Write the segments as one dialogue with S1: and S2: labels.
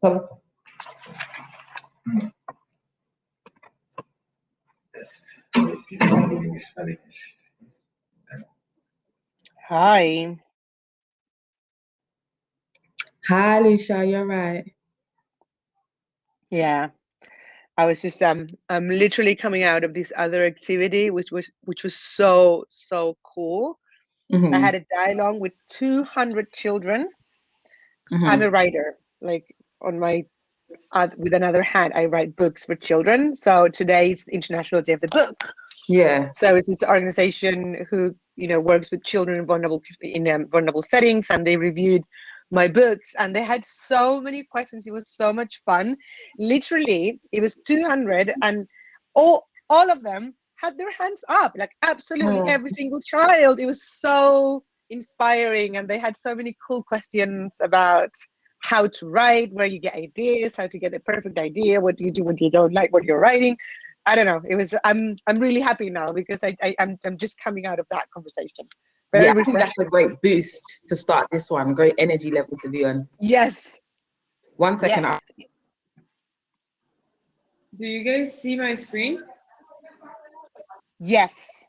S1: Hello.
S2: Hi.
S1: Hi, Alicia. You're right.
S2: Yeah, I was just I'm literally coming out of this other activity, which was so cool. I had a dialogue with 200 children. I'm a writer, like on my with another hat, I write books for children. So today it's the International Day of the Book.
S1: Yeah.
S2: So it's this organization who works with children in vulnerable settings, and they reviewed my books, and they had so many questions. It was so much fun. Literally, it was 200, and all of them had their hands up, like absolutely every single child. It was so inspiring, and they had so many cool questions about how to write, where you get ideas, how to get the perfect idea, what do you do when you don't like what you're writing. I don't know. It was. I'm really happy now because I'm just coming out of that conversation.
S1: I think that's a great boost to start this one. Great energy level to be on.
S2: Yes.
S1: 1 second.
S2: Yes.
S3: Do you guys see my screen?
S2: Yes.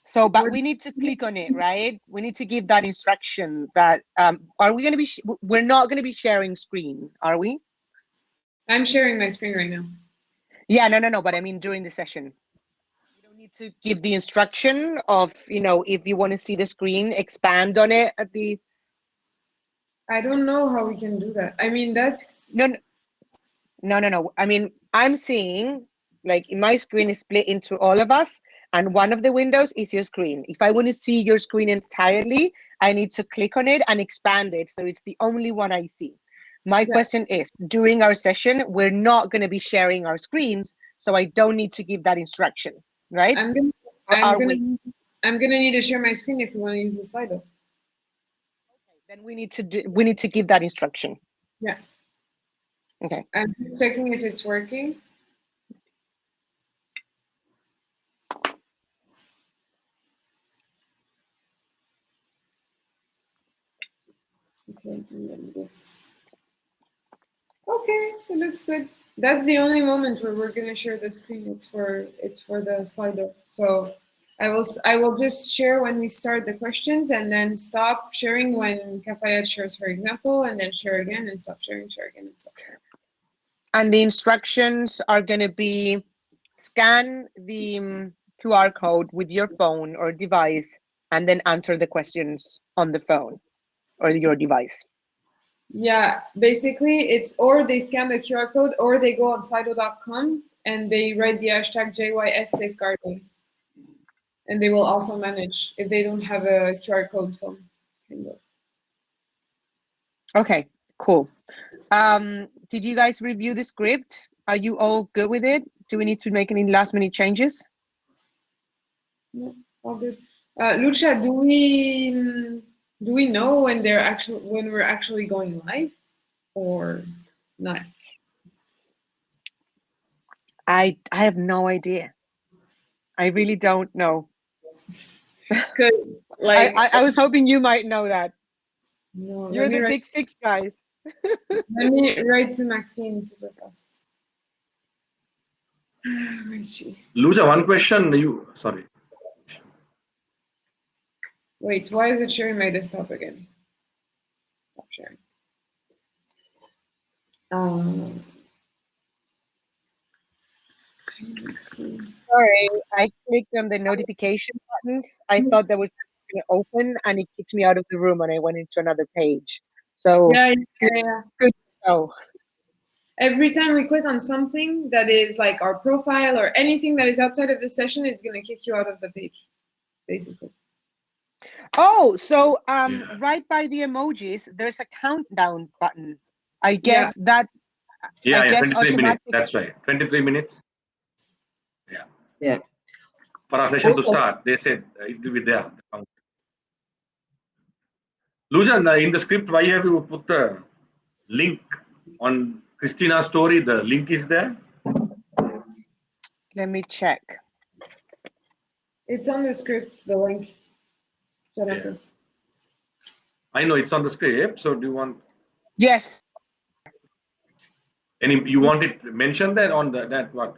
S2: So, but we need to click on it, right? We need to give that instruction that, are we going to be, we're not going to be sharing screen, are we?
S3: I'm sharing my screen right now.
S2: Yeah, no, but I mean during the session. You don't need to give the instruction of, if you want to see the screen, expand on it at the...
S3: I don't know how we can do that. I mean, that's...
S2: No. I mean, I'm seeing, like, my screen is split into all of us, and one of the windows is your screen. If I want to see your screen entirely, I need to click on it and expand it, so it's the only one I see. My question is, during our session, we're not going to be sharing our screens, so I don't need to give that instruction, right?
S3: I'm gonna need to share my screen if you want to use the Slido.
S2: Okay, then we need to give that instruction.
S3: Yeah.
S2: Okay.
S3: I'm checking if it's working. Okay, and then this. Okay, it looks good. That's the only moment where we're gonna share the screen. It's for the Slido. So I will just share when we start the questions, and then stop sharing when Kafayat shares her example, and then share again and stop sharing, share again and stop sharing.
S2: And the instructions are going to be scan the QR code with your phone or device, and then answer the questions on the phone or your device.
S3: Yeah, basically it's or they scan the QR code or they go on Slido.com and they write the hashtag JYS safeguarding. And they will also manage if they don't have a QR code phone. Kind of.
S2: Okay, cool. Did you guys review the script? Are you all good with it? Do we need to make any last minute changes?
S3: No, all good. Lucia, do we know when we're actually going live or not?
S2: I have no idea. I really don't know.
S3: Like
S2: I was hoping you might know that.
S3: No,
S2: you're the big six guys.
S3: Let me write to Maxine super fast. Where is she?
S4: Lucia, one question. Sorry.
S3: Wait, why is it sharing my desktop again? Stop sharing.
S2: Sorry, I clicked on the notification buttons. I thought that was going to open, and it kicked me out of the room, and I went into another page. So good to know.
S3: Every time we click on something that is like our profile or anything that is outside of this session, it's going to kick you out of the page, basically.
S2: Oh, so right by the emojis, there's a countdown button. I guess that.
S4: Yeah,
S2: I guess
S4: 23 minutes. That's right. 23 minutes. Yeah.
S1: Yeah.
S4: For our session to start, they said it will be there. Lucia, in the script, why have you put the link on Christina's story? The link is there.
S2: Let me check.
S3: It's on the script, the link.
S4: Yeah. I know it's on the script. So do you want?
S2: Yes.
S4: You want it mentioned there on that what?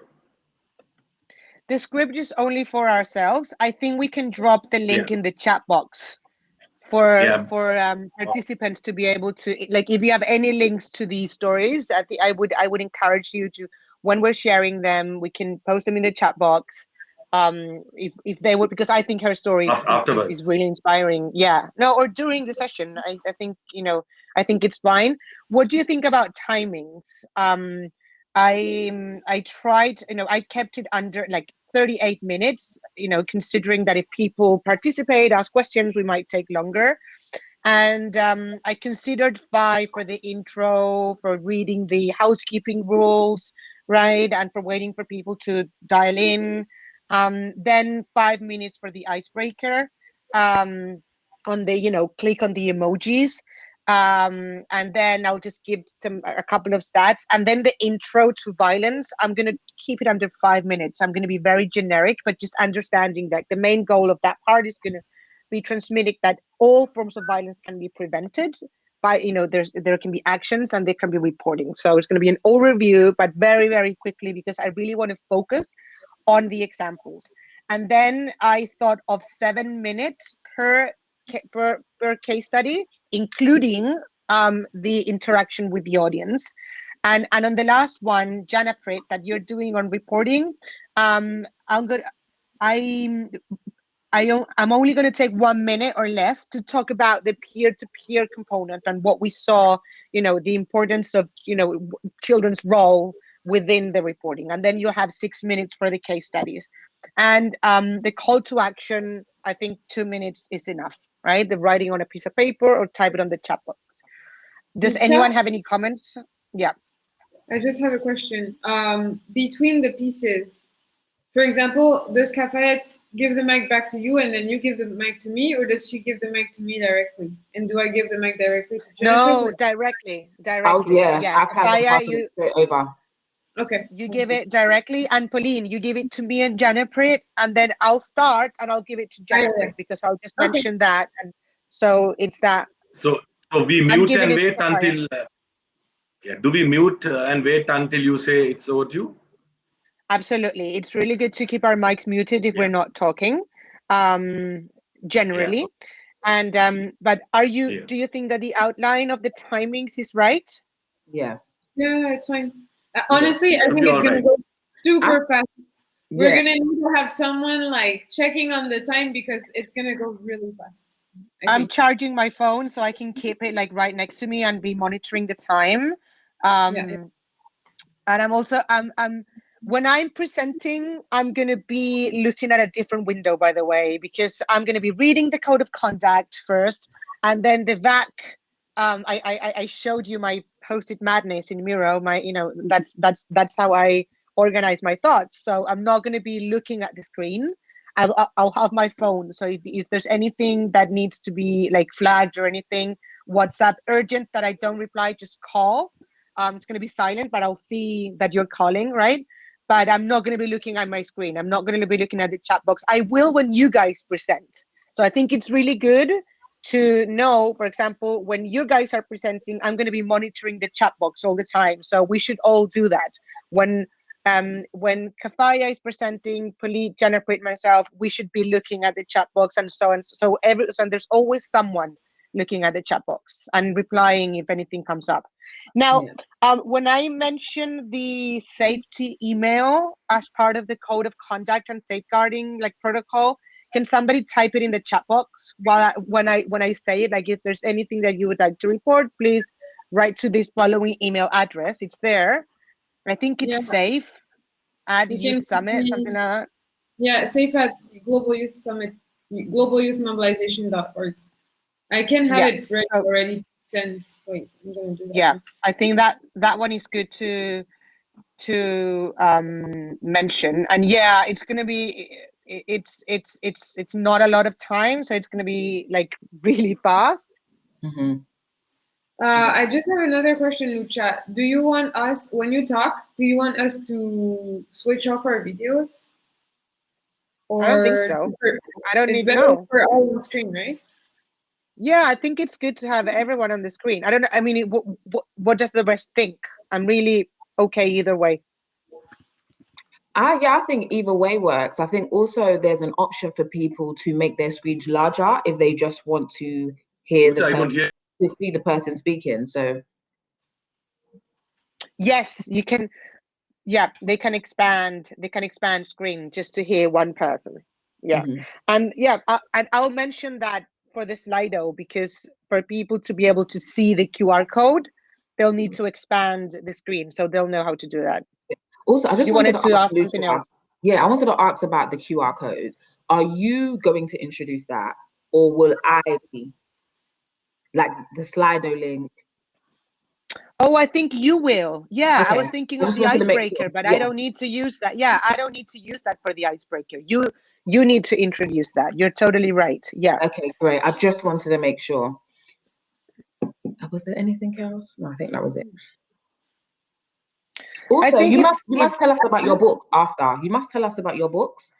S2: The script is only for ourselves. I think we can drop the link in the chat box for participants to be able to, like, if you have any links to these stories, I would encourage you to, when we're sharing them, we can post them in the chat box. If they would, because I think her story is really inspiring. Yeah, no, or during the session, I think, you know, I think it's fine. What do you think about timings? I tried, you know, I kept it under like 38 minutes, you know, considering that if people participate, ask questions, we might take longer. And I considered 5 for the intro, for reading the housekeeping rules, right? And for waiting for people to dial in. Then 5 minutes for the icebreaker, on the, you know, click on the emojis. And then I'll just give a couple of stats, and then the intro to violence, I'm going to keep it under 5 minutes. I'm going to be very generic, but just understanding that the main goal of that part is going to be transmitting that all forms of violence can be prevented by, you know, there can be actions and there can be reporting. So it's going to be an overview, but very, very quickly, because I really want to focus on the examples. And then I thought of 7 minutes per case study, including the interaction with the audience. And on the last one, Janaprit, that you're doing on reporting, I'm only going to take 1 minute or less to talk about the peer-to-peer component and what we saw, you know, the importance of, you know, children's role within the reporting. And then you'll have 6 minutes for the case studies. And the call to action, I think 2 minutes is enough, right? The writing on a piece of paper or type it on the chat box. Does anyone have any comments? Yeah.
S3: I just have a question. Between the pieces, for example, does Cafayette give the mic back to you and then you give the mic to me, or does she give the mic to me directly? And do I give the mic directly to Jennifer?
S2: No, directly.
S1: Oh, yeah. I've you straight over.
S3: Okay.
S2: You give it directly, and Pauline, you give it to me and Janaprit, and then I'll start and I'll give it to Janaprit because I'll just mention that. And so it's that.
S4: So we mute and wait until. Do we mute and wait until you say it's over to you?
S2: Absolutely. It's really good to keep our mics muted if we're not talking, generally. And but do you think that the outline of the timings is right?
S3: Yeah, it's fine. Honestly, I think it's going to go super fast. We're going to need to have someone like checking on the time because it's going to go really fast.
S2: I'm charging my phone so I can keep it like right next to me and be monitoring the time. And I'm also, when I'm presenting, I'm going to be looking at a different window, by the way, because I'm going to be reading the code of conduct first, and then the VAC. I showed you my post-it madness in Miro. That's how I organize my thoughts. So I'm not going to be looking at the screen. I'll have my phone. So if there's anything that needs to be like flagged or anything, WhatsApp urgent that I don't reply, just call. It's going to be silent, but I'll see that you're calling, right? But I'm not going to be looking at my screen. I'm not going to be looking at the chat box. I will when you guys present. So I think it's really good to know, for example, when you guys are presenting, I'm going to be monitoring the chat box all the time. So we should all do that. When Kafaya is presenting, Polite, Jennifer, myself, we should be looking at the chat box and so on. So there's always someone looking at the chat box and replying if anything comes up. Now, when I mention the safety email as part of the code of conduct and safeguarding like protocol, can somebody type it in the chat box when I say it? Like, if there's anything that you would like to report, please write to this following email address. It's there. I think it's safe at Youth Summit, something like that.
S3: Yeah, safe at Global Youth Summit, globalyouthmobilization.org. I can have it ready already sent. Wait, I'm gonna do that.
S2: Yeah, I think that one is good to mention. And yeah, it's gonna be it's not a lot of time, so it's gonna be like really fast.
S3: I just have another question, Lucha. Do you want us, when you talk, do you want us to switch off our videos? Or
S2: I don't think so. I don't need to know.
S3: For all on the screen, right?
S2: Yeah, I think it's good to have everyone on the screen. I don't know. I mean, what does the rest think? I'm really okay either way?
S1: Yeah, I think either way works. I think also there's an option for people to make their screens larger if they just want to hear the
S4: I don't
S1: person,
S4: hear.
S1: to see the person speaking. So
S2: Yes, you can. Yeah, they can expand. They can expand screen just to hear one person. Yeah, and yeah, and I'll mention that for the Slido, because for people to be able to see the QR code, they'll need to expand the screen, so they'll know how to do that.
S1: also, I just
S2: You
S1: wanted
S2: wanted
S1: to
S2: to
S1: ask
S2: ask something
S1: Lucia,
S2: else.
S1: yeah, I wanted to ask about the QR code. Are you going to introduce that, or will I be, like the Slido link?
S2: Oh, I think you will. Yeah, I was
S1: Okay.
S2: thinking
S1: I
S2: of
S1: just
S2: the
S1: wanted to make sure.
S2: icebreaker, but I
S1: Yeah.
S2: don't need to use that. Yeah, I don't need to use that for the icebreaker. You need to introduce that. You're totally right. Yeah.
S1: Okay, great. I just wanted to make sure. Was there anything else? No, I think that was it. Also,
S2: think
S1: you
S2: if,
S1: must tell us about your books after. You must tell us about your books.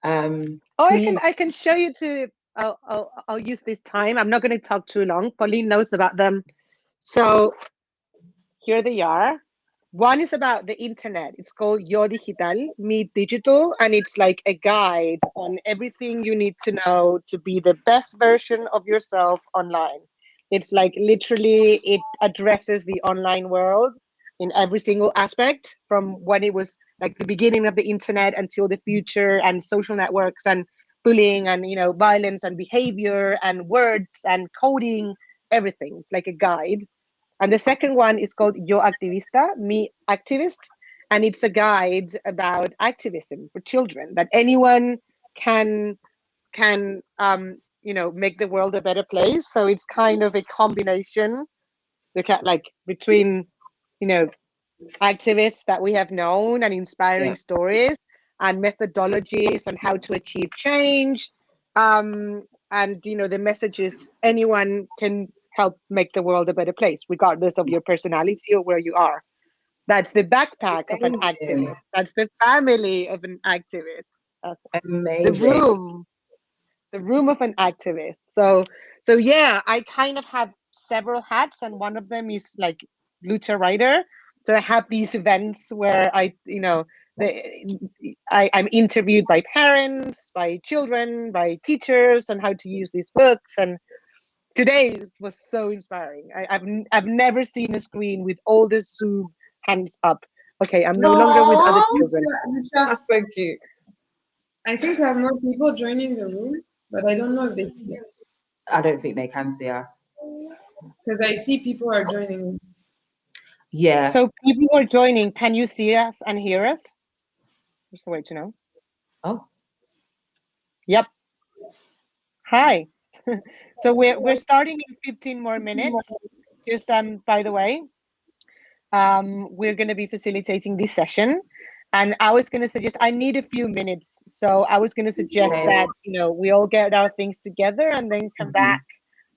S2: Oh,
S1: Please.
S2: I can show you to. I'll use this time. I'm not going to talk too long. Pauline knows about them. So here they are. One is about the internet. It's called Yo Digital, Me Digital, and it's like a guide on everything you need to know to be the best version of yourself online. It's like literally it addresses the online world in every single aspect, from when it was like the beginning of the internet until the future, and social networks and bullying and violence and behavior and words and coding, everything. It's like a guide. And the second one is called Yo Activista, Me Activist. And it's a guide about activism for children, that anyone can make the world a better place. So it's kind of a combination, like between activists that we have known and inspiring stories and methodologies on how to achieve change, and the messages anyone can help make the world a better place regardless of your personality or where you are. That's the backpack of an
S1: Amazing.
S2: activist. That's the family of an activist. That's the
S1: Amazing.
S2: room of an activist. So yeah, I kind of have several hats, and one of them is like lucha writer. So I have these events where I'm interviewed by parents, by children, by teachers on how to use these books. And today was so inspiring. I've never seen a screen with all the Zoom hands up. Okay, I'm no longer with other children.
S1: That's so cute.
S3: I think we have more people joining the room, but I don't know if they see us.
S1: I don't think they can see us.
S3: Because I see people are joining.
S1: Yeah.
S2: So people who are joining, can you see us and hear us? Just a way to know.
S1: Oh.
S2: Yep. Hi. So we're starting in 15 more minutes. Just by the way, we're going to be facilitating this session, and I was going to suggest, I need a few minutes, so I was going to suggest that we all get our things together and then come back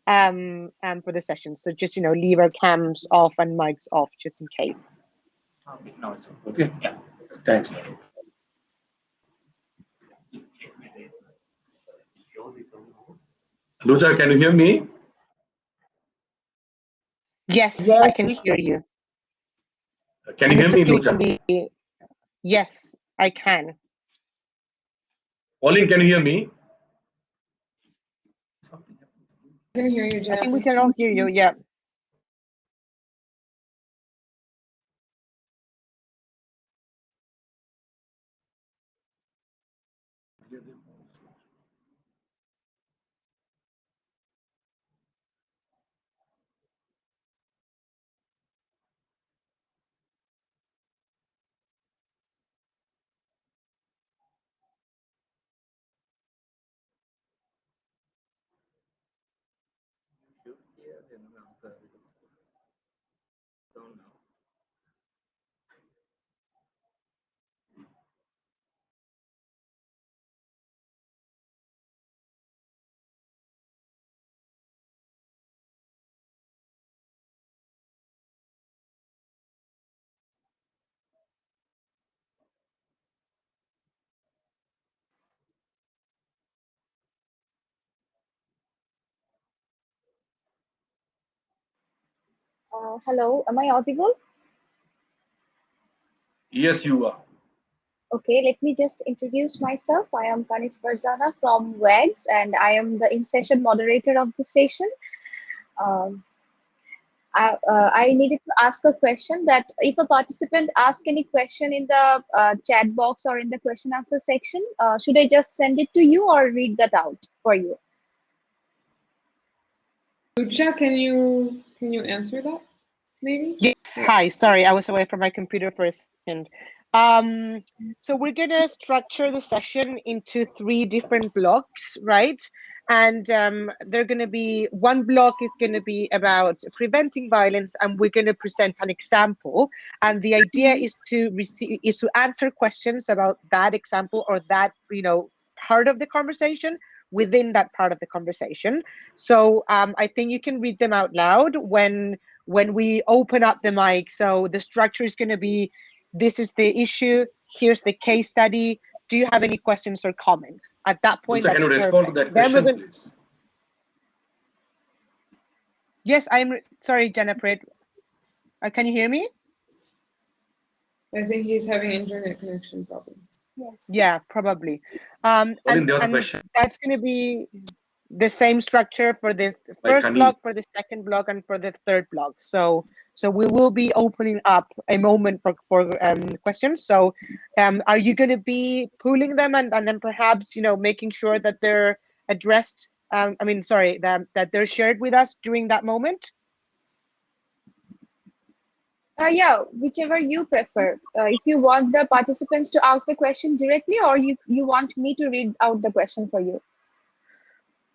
S2: for the session. So just leave our cams off and mics off just in case.
S4: Okay. Yeah. Thanks. Lucia, can you hear me?
S2: Yes, I can hear you.
S4: Can you hear me, Lucia?
S2: Yes, I can.
S4: Pauline, can you hear me?
S3: I can hear you,
S2: I think we
S3: Jen.
S2: can all hear you. Yeah.
S5: Hello, am I audible?
S4: Yes, you are.
S5: Okay, let me just introduce myself. I am Kanis Farzana from WAGS, and I am the in-session moderator of the session. Um, I needed to ask a question that if a participant asks any question in the chat box or in the question answer section, should I just send it to you or read that out for you?
S3: Lucia, can you answer that? Maybe.
S2: Yes. Hi. Sorry, I was away from my computer for a second. So we're gonna structure the session into 3 different blocks, right? And they're gonna be, one block is gonna be about preventing violence, and we're gonna present an example. And the idea is to answer questions about that example or that, part of the conversation within that part of the conversation. So I think you can read them out loud when we open up the mic. So the structure is going to be, this is the issue, here's the case study. Do you have any questions or comments? At that point,
S4: Lucia, can you respond to that question, please?
S2: Yes, sorry, Jennifer. Can you hear me?
S3: I think he's having internet connection problems.
S5: Yes.
S2: Yeah, probably. And that's going to be the same structure for the first block, for the second block, and for the third block. So we will be opening up a moment for questions. So are you going to be pooling them and then perhaps making sure that they're addressed, that they're shared with us during that moment?
S5: Yeah, whichever you prefer. If you want the participants to ask the question directly, or you want me to read out the question for you.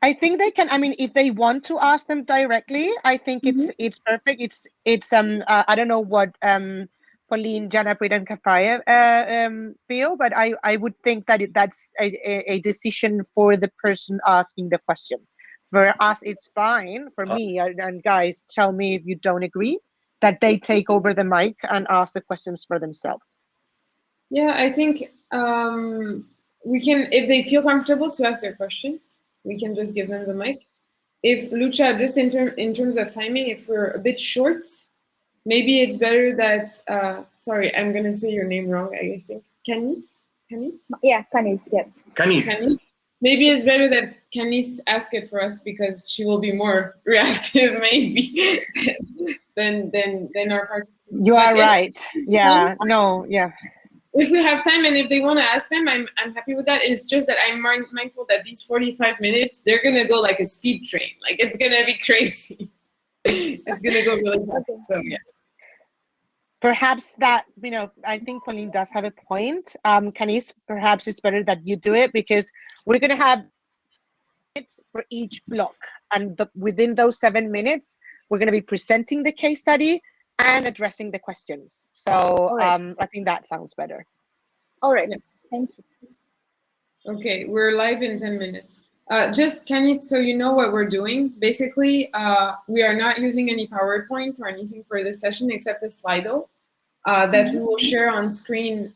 S2: I think they can. I mean, if they want to ask them directly, I think it's perfect. It's I don't know what Pauline, Janaprit, and Kafaya feel, but I would think that that's a decision for the person asking the question. For us, it's fine. For me, and guys, tell me if you don't agree, that they take over the mic and ask the questions for themselves.
S3: Yeah, I think we can, if they feel comfortable to ask their questions, we can just give them the mic. If Lucia, just in terms of timing, if we're a bit short, maybe it's better that, sorry, I'm going to say your name wrong, I think. Kanis?
S5: Yeah, Kanis, yes.
S3: Kanis. Maybe it's better that Kanis ask it for us because she will be more reactive, maybe, than our participants.
S2: You are right. Yeah, no, yeah.
S3: If we have time and if they want to ask them, I'm happy with that. It's just that I'm mindful that these 45 minutes, they're going to go like a speed train. Like, it's going to be crazy. It's going to go really fast. So, yeah.
S2: Perhaps that, I think Pauline does have a point. Kanis, perhaps it's better that you do it because we're going to have minutes for each block. And within those 7 minutes, we're going to be presenting the case study and addressing the questions. So I think that sounds better.
S5: All right. Yeah. Thank you.
S3: Okay, we're live in 10 minutes. Just, Kanis, so you know what we're doing. Basically, we are not using any PowerPoint or anything for this session except a Slido that we will share on screen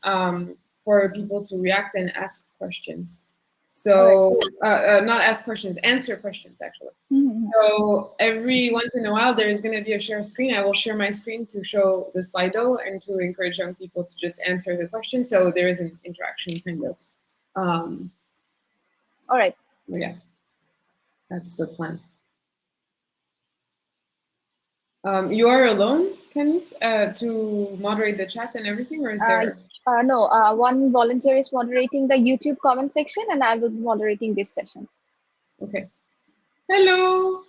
S3: for people to react and ask questions. So, not ask questions, answer questions, actually. So every once in a while, there is going to be a share screen. I will share my screen to show the Slido and to encourage young people to just answer the question. So there is an interaction kind of.
S5: All right.
S3: Yeah, that's the plan. You are alone, Kanis, to moderate the chat and everything, or is there?
S5: No, one volunteer is moderating the YouTube comment section, and I will be moderating this session.
S3: Okay. Hello.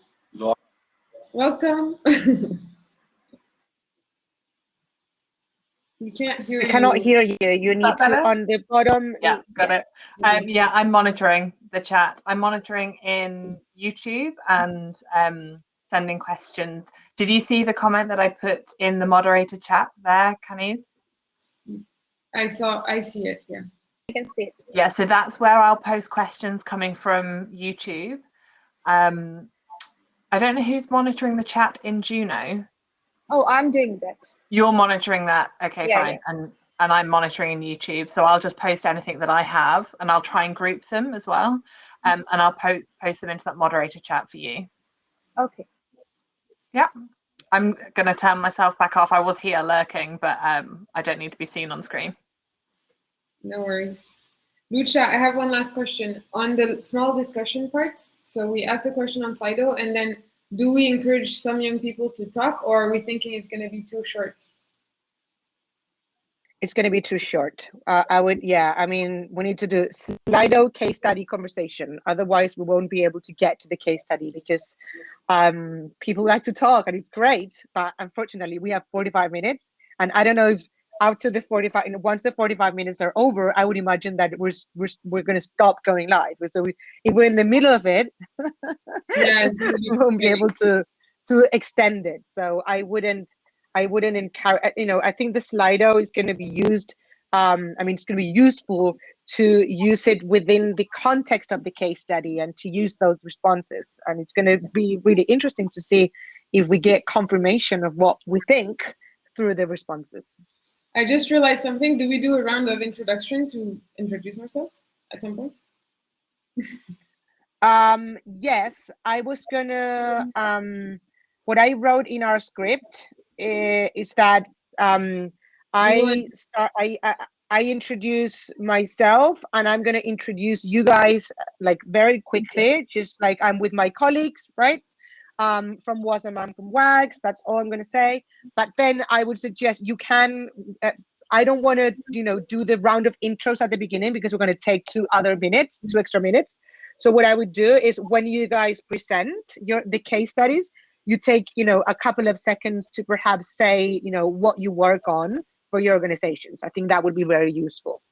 S3: Welcome. We can't hear you.
S2: I cannot hear you. You need to on the bottom.
S6: Yeah, got it. Yeah, I'm monitoring the chat. I'm monitoring in YouTube and sending questions. Did you see the comment that I put in the moderator chat there, Kanis?
S3: I see it, yeah.
S5: I can see it.
S6: Yeah, so that's where I'll post questions coming from YouTube. I don't know who's monitoring the chat in Juno.
S5: Oh, I'm doing that.
S6: You're monitoring that? Okay,
S5: yeah,
S6: fine.
S5: Yeah.
S6: And I'm monitoring in YouTube, so I'll just post anything that I have, and I'll try and group them as well, and I'll post them into that moderator chat for you.
S5: Okay.
S6: Yeah. I'm going to turn myself back off. I was here lurking, but I don't need to be seen on screen.
S3: No worries. Lucia, I have one last question on the small discussion parts. So we asked the question on Slido, and then do we encourage some young people to talk, or are we thinking it's going to be too short?
S2: It's going to be too short. I mean, we need to do Slido case study conversation. Otherwise, we won't be able to get to the case study because people like to talk and it's great. But unfortunately, we have 45 minutes. And I don't know if after the 45, once the 45 minutes are over, I would imagine that we're going to stop going live. So if we're in the middle of it,
S3: yeah,
S2: we won't be able to extend it. So I wouldn't encourage, I think the Slido is going to be used. I mean, it's going to be useful to use it within the context of the case study and to use those responses. And it's going to be really interesting to see if we get confirmation of what we think through the responses.
S3: I just realized something. Do we do a round of introduction to introduce ourselves at some point?
S2: Yes, I was gonna, what I wrote in our script is that I introduce myself and I'm gonna introduce you guys like very quickly, just like I'm with my colleagues, right? From WOSM, I'm from WAGS, that's all I'm gonna say. But then I would suggest you can, I don't wanna, do the round of intros at the beginning because we're gonna take 2 extra minutes. So what I would do is when you guys present the case studies, you take, a couple of seconds to perhaps say, what you work on for your organizations. I think that would be very useful.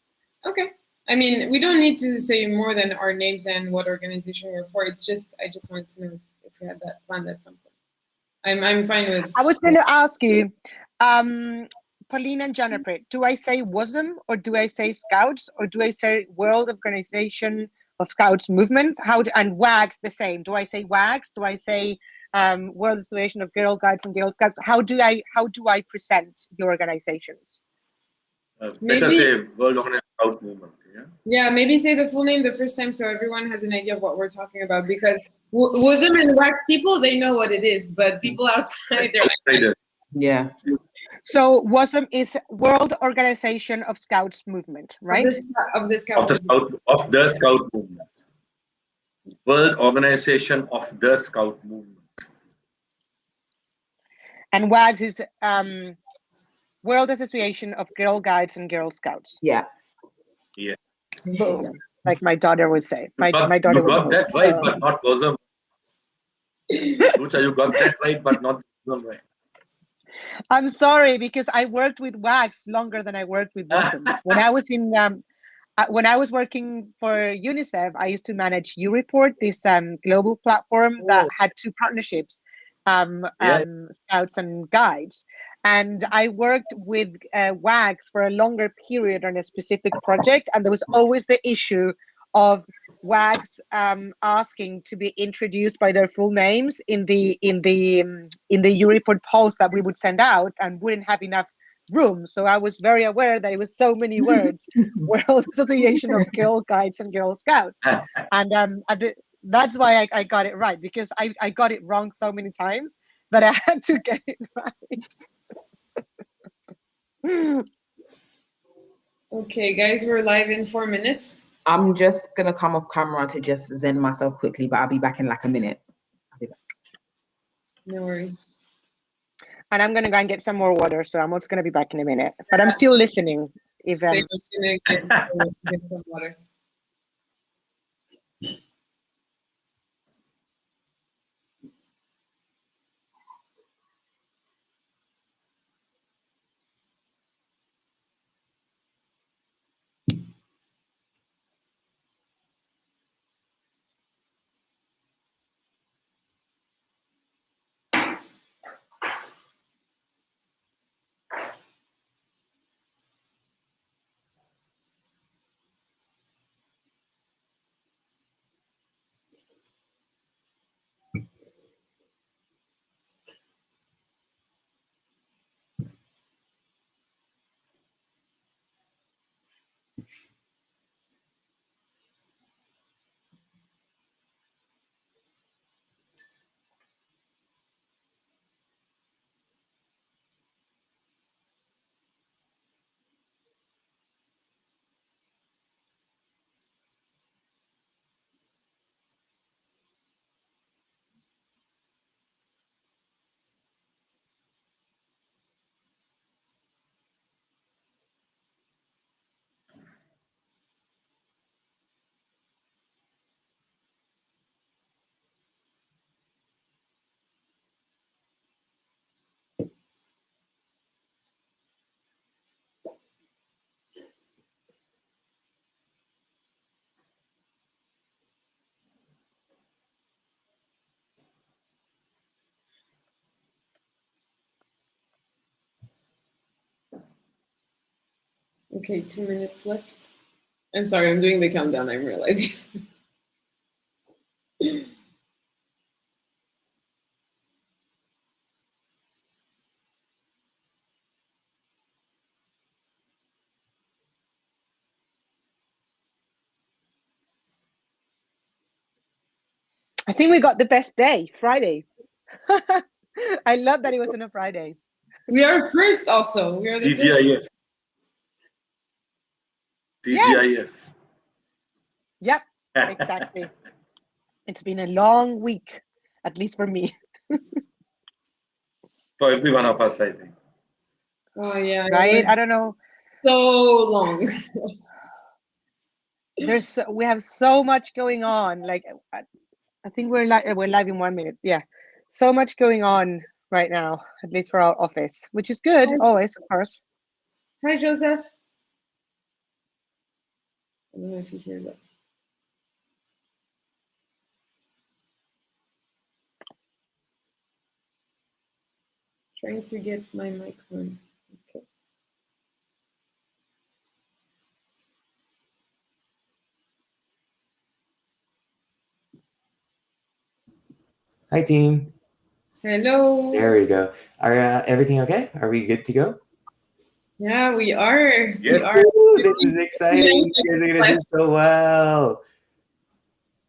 S3: Okay. I mean, we don't need to say more than our names and what organization we're for. It's just, I just wanted to know if we had that planned at some point. I'm fine with.
S2: I was going to ask you, Pauline and Janaprit, do I say WOSM or do I say Scouts or do I say World Organization of Scouts Movement? And WAGS the same? Do I say WAGS? Do I say World Association of Girl Guides and Girl Scouts? How do I present your organizations?
S4: Better say World Organized Scout Movement.
S3: Yeah, maybe say the full name the first time so everyone has an idea of what we're talking about, because WOSM and WAGS people, they know what it is, but people outside, they're like,
S1: yeah.
S2: So WOSM is World Organization of Scouts Movement, right?
S3: Of the Scout
S4: Movement. World Organization of the Scout Movement.
S2: And WAGS is World Association of Girl Guides and Girl Scouts.
S1: Yeah.
S4: Yeah.
S2: Boom. Like my daughter would say. My daughter
S4: you got that right, but not WOSM. Lucia, you got that right, but not WOSM right.
S2: I'm sorry, because I worked with WAGS longer than I worked with WOSM. When I was working for UNICEF, I used to manage UReport, this global platform that had 2 partnerships, Scouts and Guides. And I worked with WAGS for a longer period on a specific project, and there was always the issue of WAGs asking to be introduced by their full names in the UReport post that we would send out, and wouldn't have enough room. So I was very aware that it was so many words. World Association of Girl Guides and Girl Scouts, and that's why I got it right, because I got it wrong so many times that I had to get it right.
S3: Okay, guys, we're live in 4 minutes.
S1: I'm just gonna come off camera to just zen myself quickly, but I'll be back in like a minute. I'll be back.
S3: No worries.
S2: And I'm gonna go and get some more water, so I'm also gonna be back in a minute. But I'm still listening. If
S3: So you're gonna get some water. Okay, 2 minutes left. I'm sorry, I'm doing the countdown, I'm realizing.
S2: I think we got the best day, Friday. I love that it was on a Friday.
S3: We are first also. We are the first.
S4: TGIF.
S2: Yes.
S4: TGIF.
S2: Yep, exactly. It's been a long week, at least for me.
S4: For every one of us, I think.
S3: Oh yeah,
S2: Right? I don't know.
S3: so long.
S2: We have so much going on. Like I think we're live in 1 minute. Yeah, so much going on right now, at least for our office, which is good always, of course.
S3: Hi, Joseph. I don't know if you hear this. Trying to get my mic on. Okay.
S7: Hi, team.
S3: Hello.
S7: There we go. Are everything okay? Are we good to go?
S3: Yeah, we are.
S4: Yes.
S3: We are.
S7: Ooh, this is exciting. You guys are gonna do so well.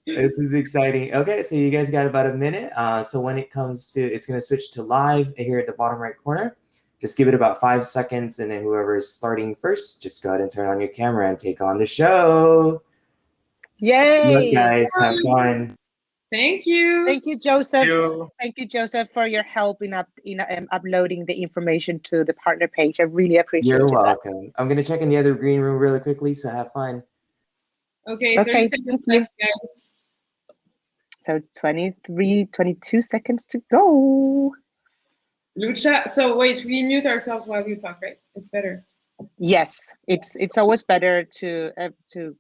S7: This is exciting. Okay, so you guys got about a minute. So when it comes to, it's gonna switch to live here at the bottom right corner. Just give it about 5 seconds, and then whoever is starting first, just go ahead and turn on your camera and take on the show.
S2: Yay!
S7: Good luck, guys. Have fun.
S3: Thank you.
S2: Thank you, Joseph.
S4: Thank you.
S2: Thank you, Joseph, for your help in uploading the information to the partner page. I really appreciate
S7: You're
S2: that.
S7: welcome. I'm gonna check in the other green room really quickly, so have fun.
S3: Okay, 30
S2: Okay,
S3: seconds
S2: thank you.
S3: left, guys.
S2: So 22 seconds to go.
S3: Lucha, so wait, we mute ourselves while you talk, right? It's better.
S2: Yes, it's always better to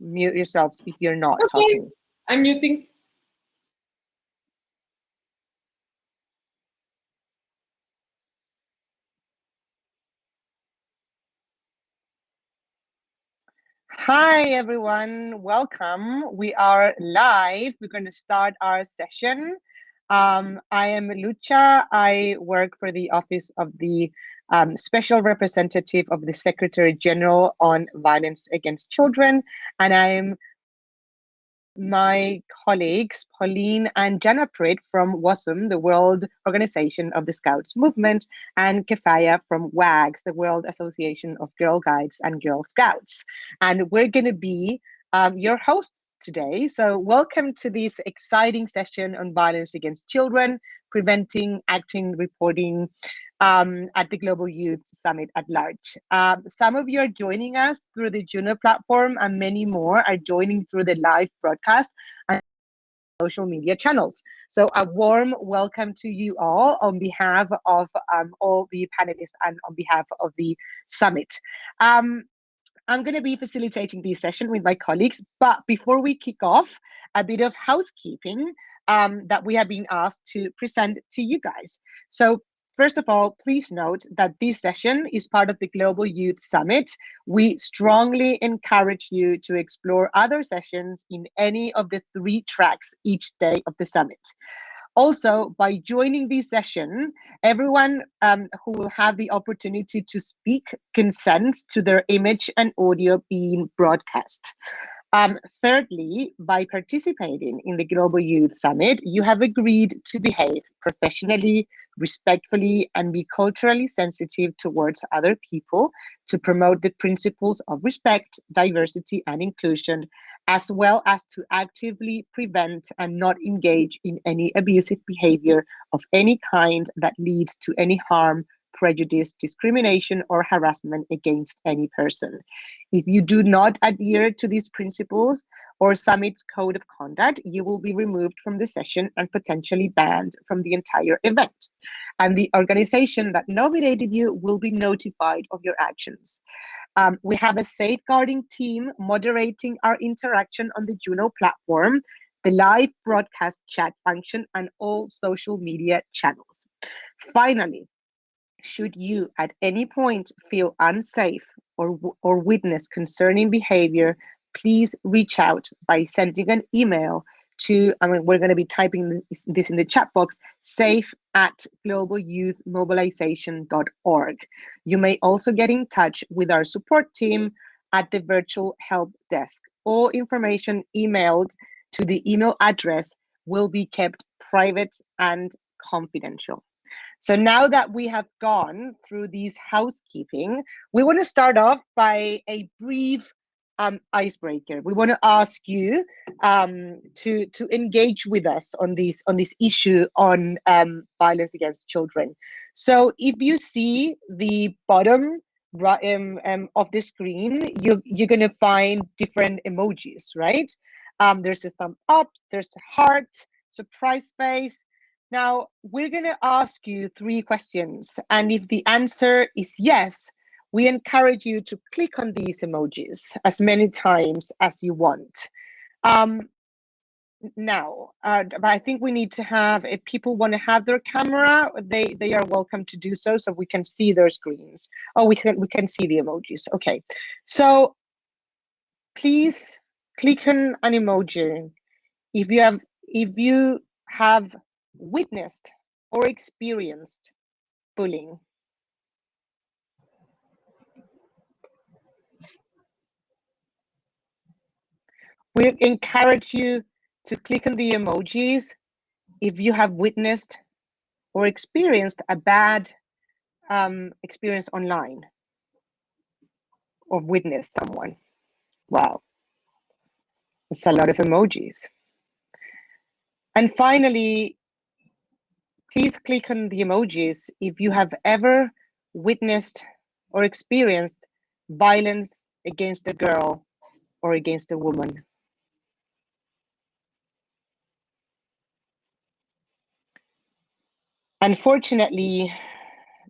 S2: mute yourself if you're not talking.
S3: I'm muting.
S2: Hi, everyone. Welcome. We are live. We're going to start our session. I am Lucha. I work for the Office of the Special Representative of the Secretary General on Violence Against Children. And I'm my colleagues, Pauline and Janaprit from WOSM, the World Organization of the Scouts Movement, and Kefaya from WAGS, the World Association of Girl Guides and Girl Scouts. And we're going to be your hosts today. So welcome to this exciting session on violence against children, preventing, acting, reporting, at the Global Youth Summit at large. Some of you are joining us through the Juno platform, and many more are joining through the live broadcast and social media channels. So a warm welcome to you all on behalf of all the panelists and on behalf of the summit. I'm going to be facilitating this session with my colleagues, but before we kick off, a bit of housekeeping that we have been asked to present to you guys. So first of all, please note that this session is part of the Global Youth Summit. We strongly encourage you to explore other sessions in any of the 3 tracks each day of the summit. Also, by joining this session, everyone who will have the opportunity to speak consents to their image and audio being broadcast. Thirdly, by participating in the Global Youth Summit, you have agreed to behave professionally, respectfully, and be culturally sensitive towards other people to promote the principles of respect, diversity, and inclusion, as well as to actively prevent and not engage in any abusive behavior of any kind that leads to any harm, prejudice, discrimination, or harassment against any person. If you do not adhere to these principles or Summit's code of conduct, you will be removed from the session and potentially banned from the entire event. And the organization that nominated you will be notified of your actions. We have a safeguarding team moderating our interaction on the Juno platform, the live broadcast chat function, and all social media channels. Finally, should you at any point feel unsafe or witness concerning behavior, please reach out by sending an email to, we're going to be typing this in the chat box, safe@globalyouthmobilization.org. You may also get in touch with our support team at the virtual help desk. All information emailed to the email address will be kept private and confidential. So now that we have gone through these housekeeping, we want to start off by a brief icebreaker. We want to ask you to engage with us on this issue on violence against children. So if you see the bottom of the screen, you're going to find different emojis, right? There's a thumb up, there's a heart, surprise face. Now, we're going to ask you 3 questions, and if the answer is yes, we encourage you to click on these emojis as many times as you want. Now, I think we need to have, if people want to have their camera, they are welcome to do so we can see their screens. Oh, we can see the emojis. Okay, so please click on an emoji if you have witnessed or experienced bullying. We encourage you to click on the emojis if you have witnessed or experienced a bad experience online or witnessed someone. Wow, it's a lot of emojis. And finally, please click on the emojis if you have ever witnessed or experienced violence against a girl or against a woman. Unfortunately,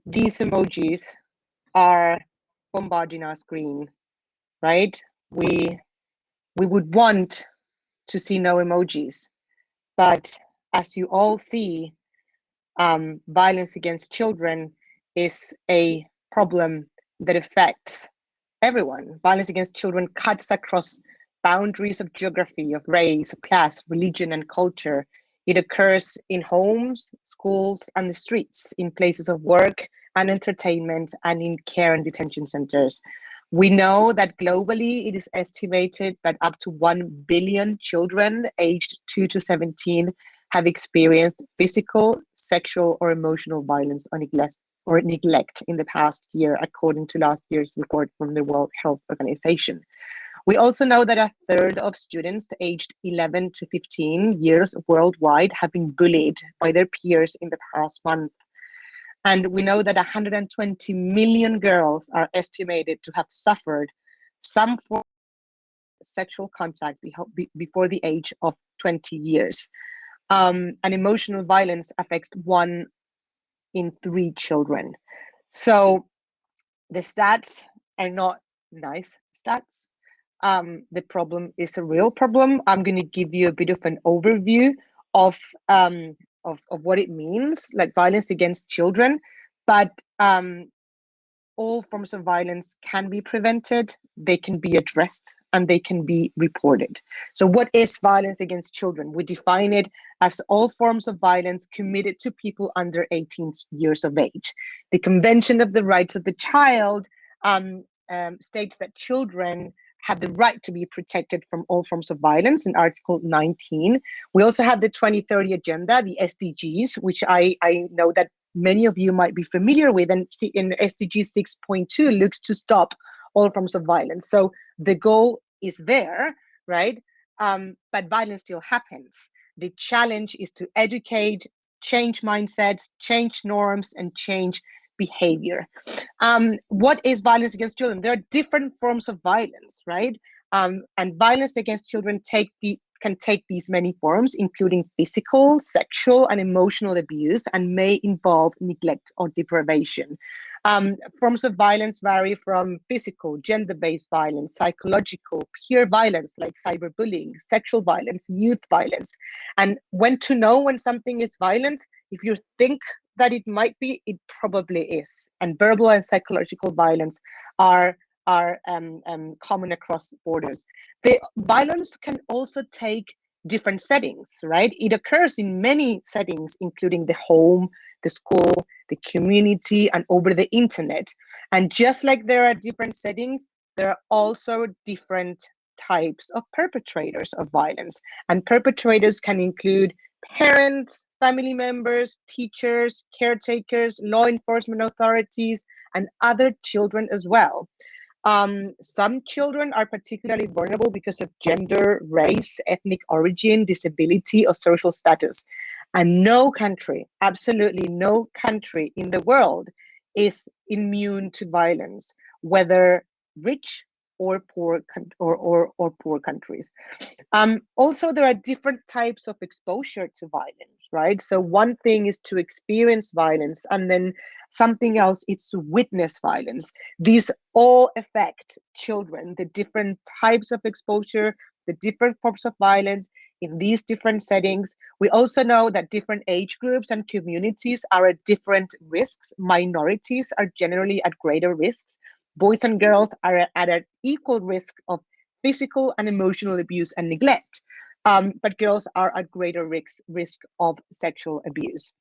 S2: these emojis are bombarding our screen, right? We would want to see no emojis, but as you all see, violence against children is a problem that affects everyone. Violence against children cuts across boundaries of geography, of race, class, religion, and culture. It occurs in homes, schools, and the streets, in places of work and entertainment, and in care and detention centers. We know that globally, it is estimated that up to 1 billion children aged 2 to 17 have experienced physical, sexual, or emotional violence or neglect in the past year, according to last year's report from the World Health Organization. We also know that a third of students aged 11 to 15 years worldwide have been bullied by their peers in the past month. And we know that 120 million girls are estimated to have suffered some form of sexual contact before the age of 20 years. And emotional violence affects 1 in 3 children. So the stats are not nice stats. The problem is a real problem. I'm going to give you a bit of an overview of what it means, like violence against children, but all forms of violence can be prevented, they can be addressed, and they can be reported. So what is violence against children? We define it as all forms of violence committed to people under 18 years of age. The Convention of the Rights of the Child states that children have the right to be protected from all forms of violence in Article 19. We also have the 2030 Agenda, the SDGs, which I know that many of you might be familiar with, and in SDG 6.2 looks to stop all forms of violence. So the goal is there, right? But violence still happens. The challenge is to educate, change mindsets, change norms, and change behavior. What is violence against children? There are different forms of violence, right? And violence against children can take these many forms, including physical, sexual, and emotional abuse, and may involve neglect or deprivation. Forms of violence vary from physical, gender-based violence, psychological, peer violence like cyberbullying, sexual violence, youth violence. And when to know when something is violent, if you think that it might be, it probably is. And verbal and psychological violence are are common across borders. The violence can also take different settings, right? It occurs in many settings, including the home, the school, the community, and over the internet. And just like there are different settings, there are also different types of perpetrators of violence. And perpetrators can include parents, family members, teachers, caretakers, law enforcement authorities, and other children as well. Some children are particularly vulnerable because of gender, race, ethnic origin, disability, or social status. And no country, absolutely no country in the world is immune to violence, whether rich or poor or poor countries. Also, there are different types of exposure to violence, right? So one thing is to experience violence, and then something else is to witness violence. These all affect children, the different types of exposure, the different forms of violence in these different settings. We also know that different age groups and communities are at different risks. Minorities are generally at greater risks. Boys and girls are at an equal risk of physical and emotional abuse and neglect, but girls are at greater risk of sexual abuse.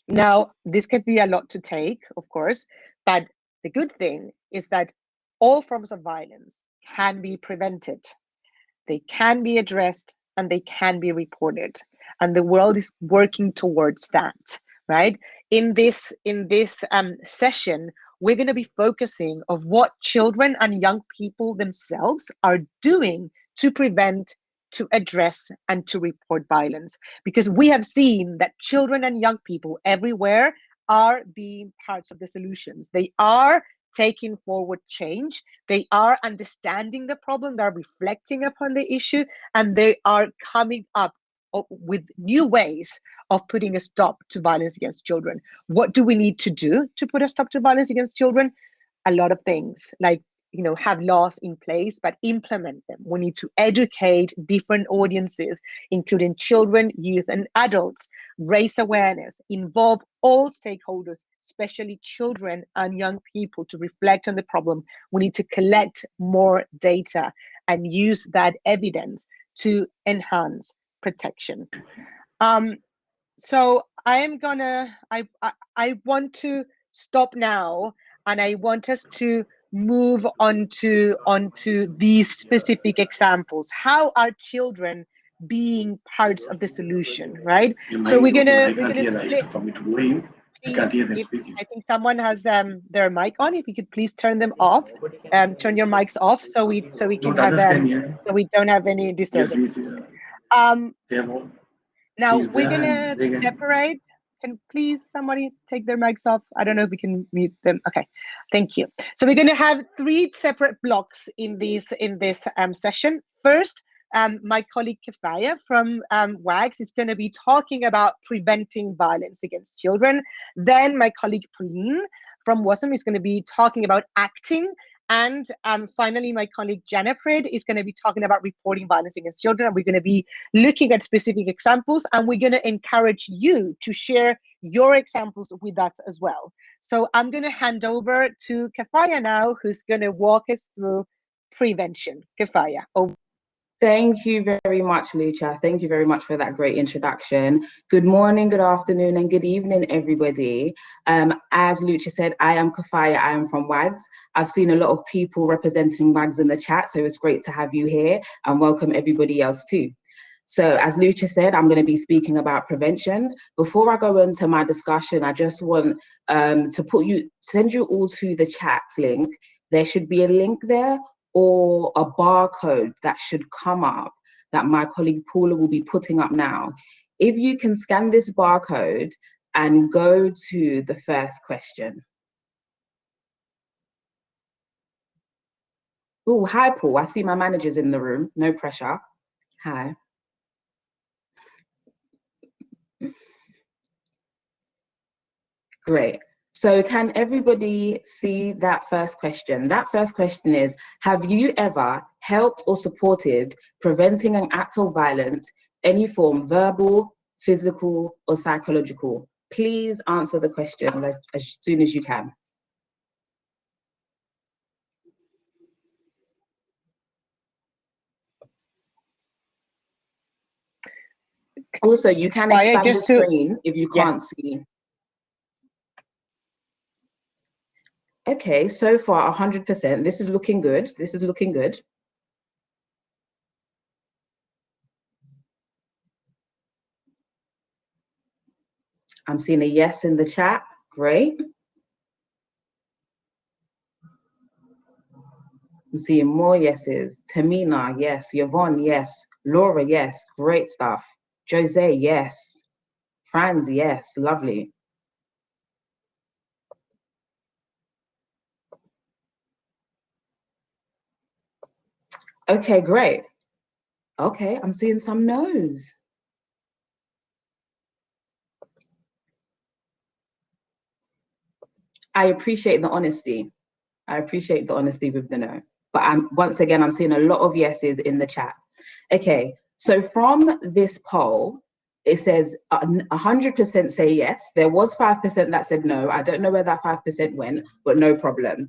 S2: Now, this can be a lot to take, of course, but the good thing is that all forms of violence can be prevented. They can be addressed and they can be reported. And the world is working towards that, right? In this session, we're going to be focusing on what children and young people themselves are doing to prevent, to address, and to report violence. Because we have seen that children and young people everywhere are being parts of the solutions. They are taking forward change. They are understanding the problem. They're reflecting upon the issue, and they are coming up with new ways of putting a stop to violence against children. What do we need to do to put a stop to violence against children? A lot of things, like, you know, have laws in place, but implement them. We need to educate different audiences, including children, youth, and adults, raise awareness, involve all stakeholders, especially children and young people, to reflect on the problem. We need to collect more data and use that evidence to enhance protection. So I want to stop now, and I want us to move onto these specific examples. How are children being parts of the solution, right? So we're gonna split. I think someone has their mic on. If you could please turn them off, turn your mics off, so we can have so we don't have any disturbance. Now we're gonna separate. Can please somebody take their mics off? I don't know if we can mute them. Okay, thank you. So we're gonna have 3 separate blocks in this session. First, my colleague Kefaya from WAGS is going to be talking about preventing violence against children. Then my colleague Pauline from WOSM is going to be talking about acting. And finally, my colleague Janaprid is going to be talking about reporting violence against children. And we're going to be looking at specific examples, and we're going to encourage you to share your examples with us as well. So I'm going to hand over to Kefaya now, who's going to walk us through prevention. Kefaya, over.
S1: Thank you very much, Lucia. Thank you very much for that great introduction. Good morning, good afternoon, and good evening, everybody. As Lucia said, I am Kefaya. I am from WAGS. I've seen a lot of people representing WAGS in the chat, so it's great to have you here, and welcome everybody else too. So as Lucia said, I'm going to be speaking about prevention. Before I go into my discussion, I just want to send you all to the chat link. There should be a link there, or a barcode that should come up that my colleague Paula will be putting up now. If you can scan this barcode and go to the first question. Oh, hi, Paul. I see my manager's in the room. No pressure. Hi. Great. So can everybody see that first question? That first question is, have you ever helped or supported preventing an act of violence, any form, verbal, physical, or psychological? Please answer the question as soon as you can. Also, you can
S2: Fire,
S1: expand the
S2: just to-
S1: screen if you
S2: Yeah.
S1: can't see. Okay, so far 100%. This is looking good. This is looking good. I'm seeing a yes in the chat. Great. I'm seeing more yeses. Tamina, yes. Yvonne, yes. Laura, yes. Great stuff. Jose, yes. Franz, yes. Lovely. Okay, great. Okay, I'm seeing some no's. I appreciate the honesty. I appreciate the honesty with the no. But once again, I'm seeing a lot of yeses in the chat. Okay, so from this poll, it says 100% say yes. There was 5% that said no. I don't know where that 5% went, but no problem.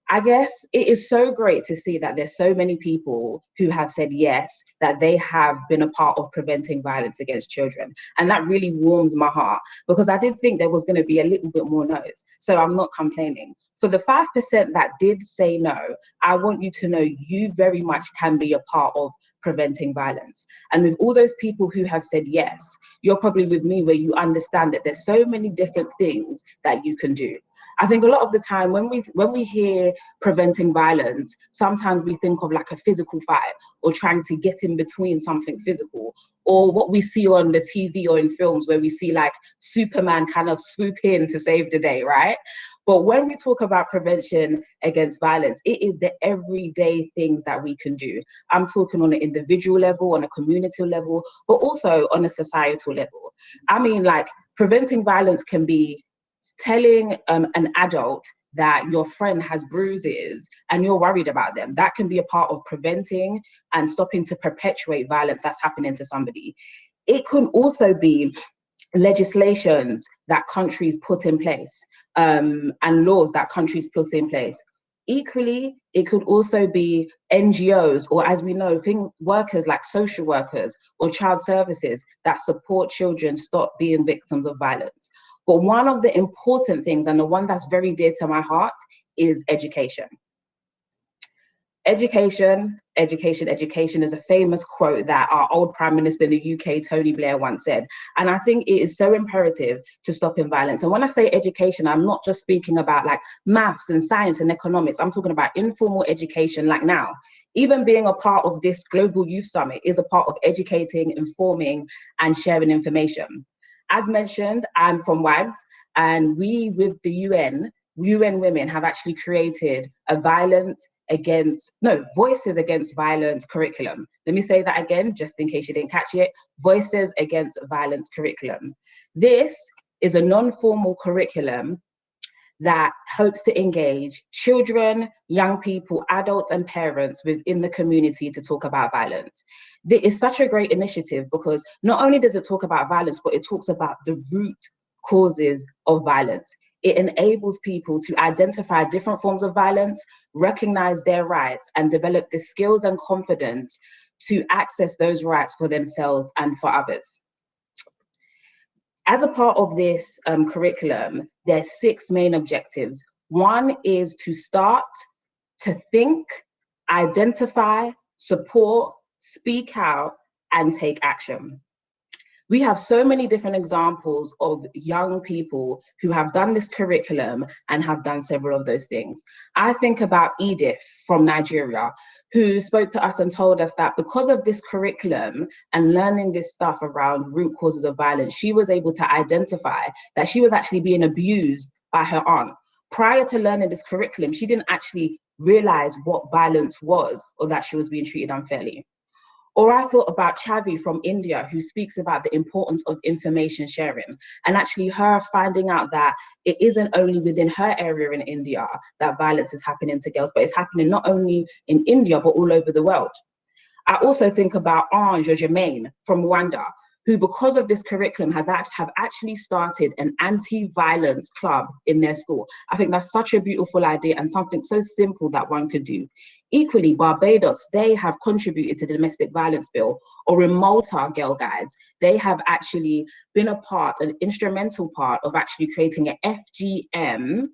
S1: I guess it is so great to see that there's so many people who have said yes, that they have been a part of preventing violence against children. And that really warms my heart, because I did think there was going to be a little bit more no's. So I'm not complaining. For the 5% that did say no, I want you to know you very much can be a part of preventing violence. And with all those people who have said yes, you're probably with me where you understand that there's so many different things that you can do. I think a lot of the time when we hear preventing violence, sometimes we think of like a physical fight or trying to get in between something physical, or what we see on the TV or in films where we see like Superman kind of swoop in to save the day, right? But when we talk about prevention against violence, it is the everyday things that we can do. I'm talking on an individual level, on a community level, but also on a societal level. I mean, like, preventing violence can be telling an adult that your friend has bruises and you're worried about them. That can be a part of preventing and stopping to perpetuate violence that's happening to somebody. It can also be legislations that countries put in place, and laws that countries put in place. Equally, it could also be NGOs, or as we know, workers like social workers or child services that support children stop being victims of violence. But one of the important things, and the one that's very dear to my heart, is education. Education, education, education is a famous quote that our old Prime Minister in the UK, Tony Blair, once said. And I think it is so imperative to stopping violence. And when I say education, I'm not just speaking about like maths and science and economics. I'm talking about informal education like now. Even being a part of this Global Youth Summit is a part of educating, informing, and sharing information. As mentioned, I'm from WAGS, and we, with the UN Women have actually created a Voices Against Violence curriculum. Let me say that again, just in case you didn't catch it. Voices Against Violence curriculum. This is a non-formal curriculum that hopes to engage children, young people, adults, and parents within the community to talk about violence. This is such a great initiative because not only does it talk about violence, but it talks about the root causes of violence. It enables people to identify different forms of violence, recognize their rights, and develop the skills and confidence to access those rights for themselves and for others. As a part of this curriculum, there's 6 main objectives. One is to start, to think, identify, support, speak out, and take action. We have so many different examples of young people who have done this curriculum and have done several of those things. I think about Edith from Nigeria, who spoke to us and told us that because of this curriculum and learning this stuff around root causes of violence, she was able to identify that she was actually being abused by her aunt. Prior to learning this curriculum, she didn't actually realize what violence was or that she was being treated unfairly. Or I thought about Chavi from India, who speaks about the importance of information sharing, and actually her finding out that it isn't only within her area in India that violence is happening to girls, but it's happening not only in India, but all over the world. I also think about Ange or Jermaine from Rwanda, who, because of this curriculum, have actually started an anti-violence club in their school. I think that's such a beautiful idea and something so simple that one could do. Equally, Barbados, they have contributed to the domestic violence bill, or in Malta, Girl Guides, they have actually been an instrumental part of actually creating an FGM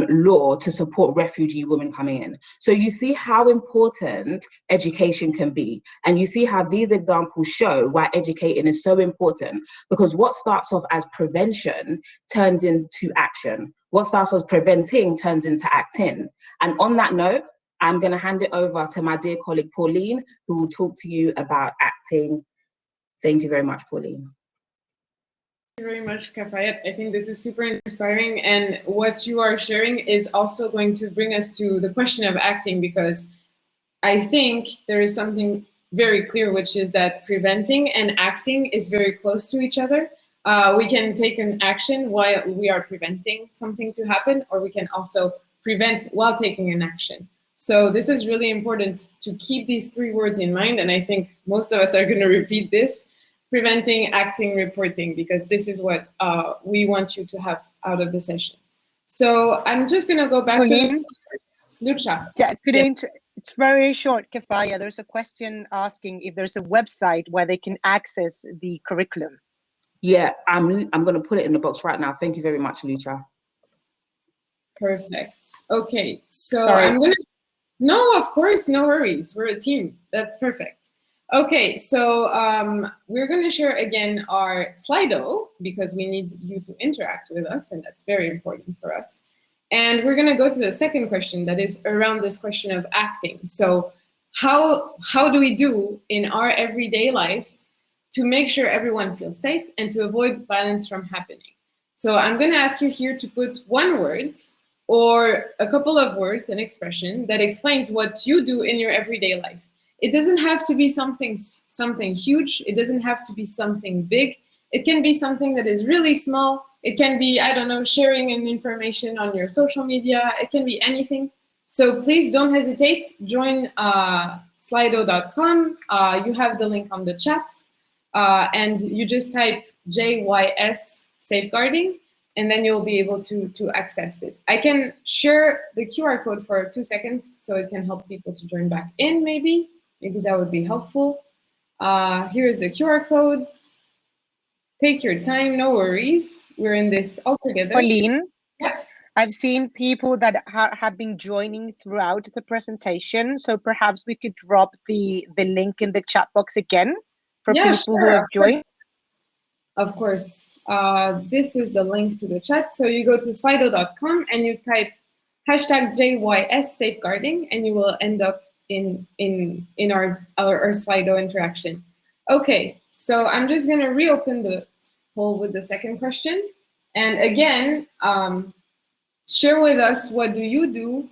S1: law to support refugee women coming in. So you see how important education can be. And you see how these examples show why educating is so important, because what starts off as prevention turns into action. What starts off preventing turns into acting. And on that note, I'm going to hand it over to my dear colleague, Pauline, who will talk to you about acting. Thank you very much, Pauline.
S3: Thank you very much, Kafayet. I think this is super inspiring, and what you are sharing is also going to bring us to the question of acting, because I think there is something very clear, which is that preventing and acting is very close to each other. We can take an action while we are preventing something to happen, or we can also prevent while taking an action. So this is really important to keep these three words in mind, and I think most of us are going to repeat this: preventing, acting, reporting, because this is what we want you to have out of the session. So I'm just going to go back to this. Lucia.
S2: Yeah, it's very short, Kafaya. There's a question asking if there's a website where they can access the curriculum.
S1: Yeah, I'm going to put it in the box right now. Thank you very much, Lucia.
S3: Perfect. Okay, so
S2: Sorry.
S3: I'm going to... No, of course, no worries. We're a team. That's perfect. Okay, so we're going to share again our Slido, because we need you to interact with us, and that's very important for us. And we're going to go to the second question that is around this question of acting. So how do we do in our everyday lives to make sure everyone feels safe and to avoid violence from happening? So I'm going to ask you here to put one word or a couple of words, an expression that explains what you do in your everyday life. It doesn't have to be something huge. It doesn't have to be something big. It can be something that is really small. It can be, I don't know, sharing an information on your social media. It can be anything. So please don't hesitate. Join slido.com. You have the link on the chat. And you just type JYS safeguarding, and then you'll be able to access it. I can share the QR code for 2 seconds so it can help people to join back in, maybe. Maybe that would be helpful. Here is the QR codes. Take your time, no worries. We're in this all together.
S2: Pauline,
S3: yeah.
S2: I've seen people that have been joining throughout the presentation, so perhaps we could drop the link in the chat box again for people who have joined.
S3: Of course. This is the link to the chat. So you go to slido.com and you type hashtag JYS safeguarding, and you will end up in our Slido interaction. Okay, so I'm just going to reopen the poll with the second question. And again, share with us, what do you do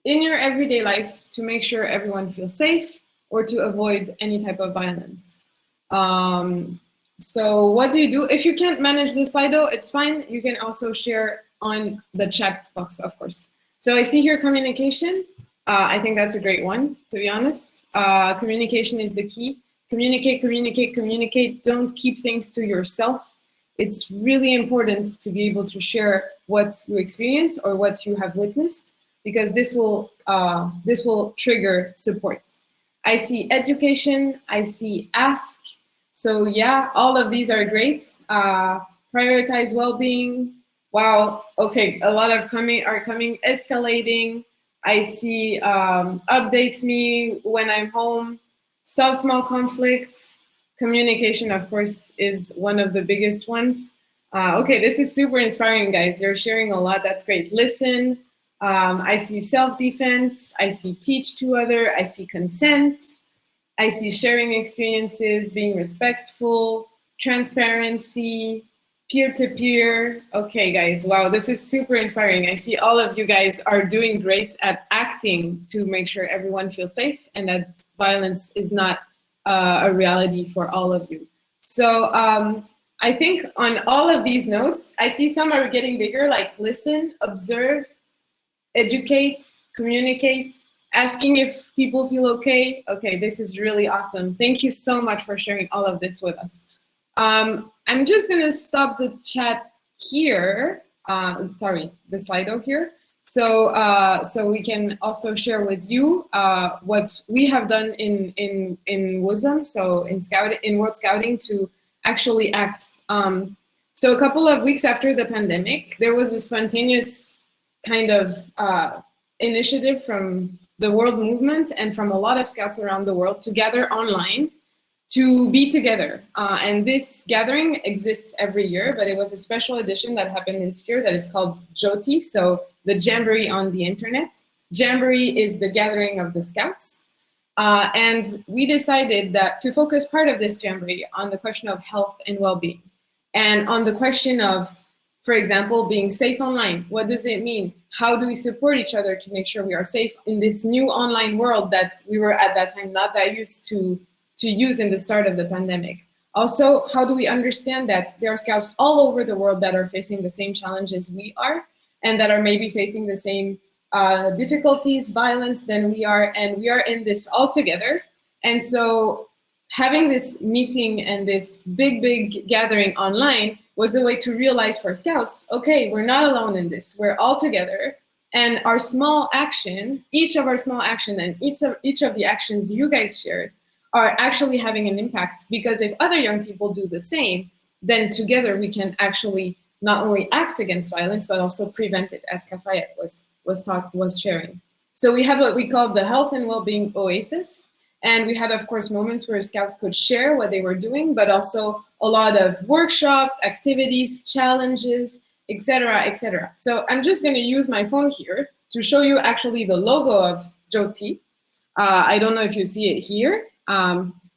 S3: in your everyday life to make sure everyone feels safe or to avoid any type of violence? So what do you do? If you can't manage the Slido, it's fine. You can also share on the chat box, of course. So I see here communication. I think that's a great one, to be honest. Communication is the key. Communicate, communicate, communicate. Don't keep things to yourself. It's really important to be able to share what you experience or what you have witnessed, because this will trigger support. I see education. I see ask. So yeah, all of these are great. Prioritize well-being. Wow. Okay, a lot of are coming. Escalating. I see update me when I'm home. Stop small conflicts. Communication, of course, is one of the biggest ones. Okay, this is super inspiring, guys. You're sharing a lot. That's great. Listen. I see self-defense. I see teach to other. I see consent. I see sharing experiences, being respectful, transparency, peer-to-peer. Okay, guys, wow, this is super inspiring. I see all of you guys are doing great at acting to make sure everyone feels safe and that violence is not a reality for all of you. So I think on all of these notes, I see some are getting bigger, like listen, observe, educate, communicate, asking if people feel okay. Okay, this is really awesome. Thank you so much for sharing all of this with us. I'm just going to stop the chat here. Sorry, the Slido here. So we can also share with you what we have done in WOSM, so in World Scouting, to actually act. So a couple of weeks after the pandemic, there was a spontaneous kind of initiative from the World Movement and from a lot of scouts around the world to gather online to be together. And this gathering exists every year, but it was a special edition that happened this year that is called JOTI, so the Jamboree on the Internet. Jamboree is the gathering of the scouts. And we decided that to focus part of this Jamboree on the question of health and well-being, and on the question of, for example, being safe online. What does it mean? How do we support each other to make sure we are safe in this new online world that we were at that time not that used to use in the start of the pandemic? Also, how do we understand that there are scouts all over the world that are facing the same challenges we are, and that are maybe facing the same difficulties, violence than we are, and we are in this all together. And so having this meeting and this big gathering online was a way to realize for scouts, okay, we're not alone in this, we're all together, and our small action, each of our small action and each of the actions you guys shared are actually having an impact, because if other young people do the same, then together we can actually not only act against violence, but also prevent it, as Kafayet was sharing. So we have what we call the Health and Wellbeing Oasis. And we had, of course, moments where scouts could share what they were doing, but also a lot of workshops, activities, challenges, etc., etc. So I'm just going to use my phone here to show you actually the logo of JOTI. I don't know if you see it here.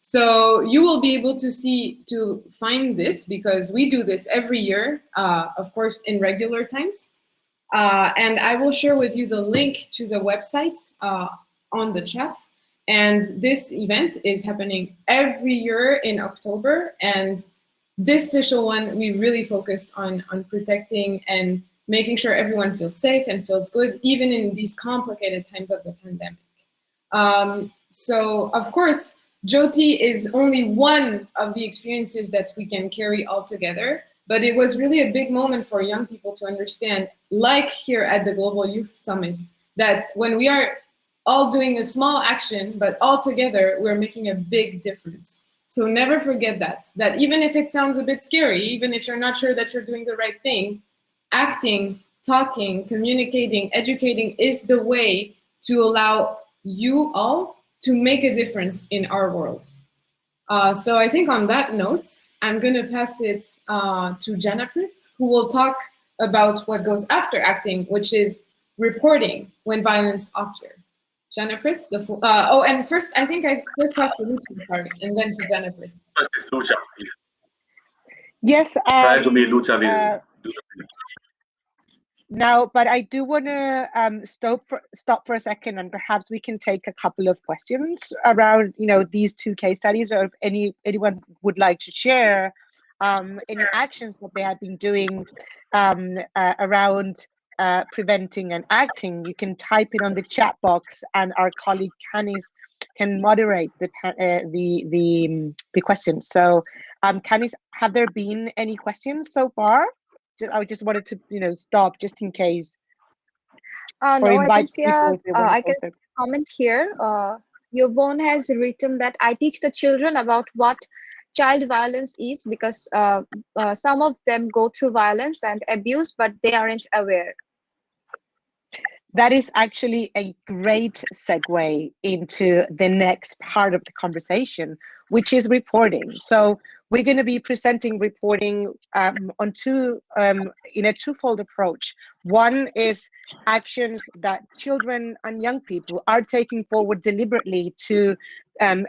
S3: So you will be able to find this, because we do this every year, of course, in regular times. And I will share with you the link to the website on the chat. And this event is happening every year in October. And this special one, we really focused on protecting and making sure everyone feels safe and feels good, even in these complicated times of the pandemic. So, of course, JOTI is only one of the experiences that we can carry all together. But it was really a big moment for young people to understand, like here at the Global Youth Summit, that when we are all doing a small action, but all together, we're making a big difference. So never forget that even if it sounds a bit scary, even if you're not sure that you're doing the right thing, acting, talking, communicating, educating is the way to allow you all to make a difference in our world. So I think on that note, I'm going to pass it to Janaprith, who will talk about what goes after acting, which is reporting when violence occurs. Janaprith, oh, and first, I think I first passed to Lucia, sorry, and then to Janaprith.
S4: First is Lucia, please.
S2: Yes.
S4: Prior to me, Lucia will do the
S2: Now, but I do want to stop for a second, and perhaps we can take a couple of questions around, these two case studies, or if anyone would like to share any actions that they have been doing around preventing and acting. You can type it on the chat box, and our colleague Canis can moderate the questions. So, Canis, have there been any questions so far? I just wanted to, stop just in case.
S5: No, I can see I can comment here. Yvonne has written that I teach the children about what child violence is, because some of them go through violence and abuse, but they aren't aware.
S2: That is actually a great segue into the next part of the conversation, which is reporting. So we're going to be presenting reporting in a twofold approach. One is actions that children and young people are taking forward deliberately to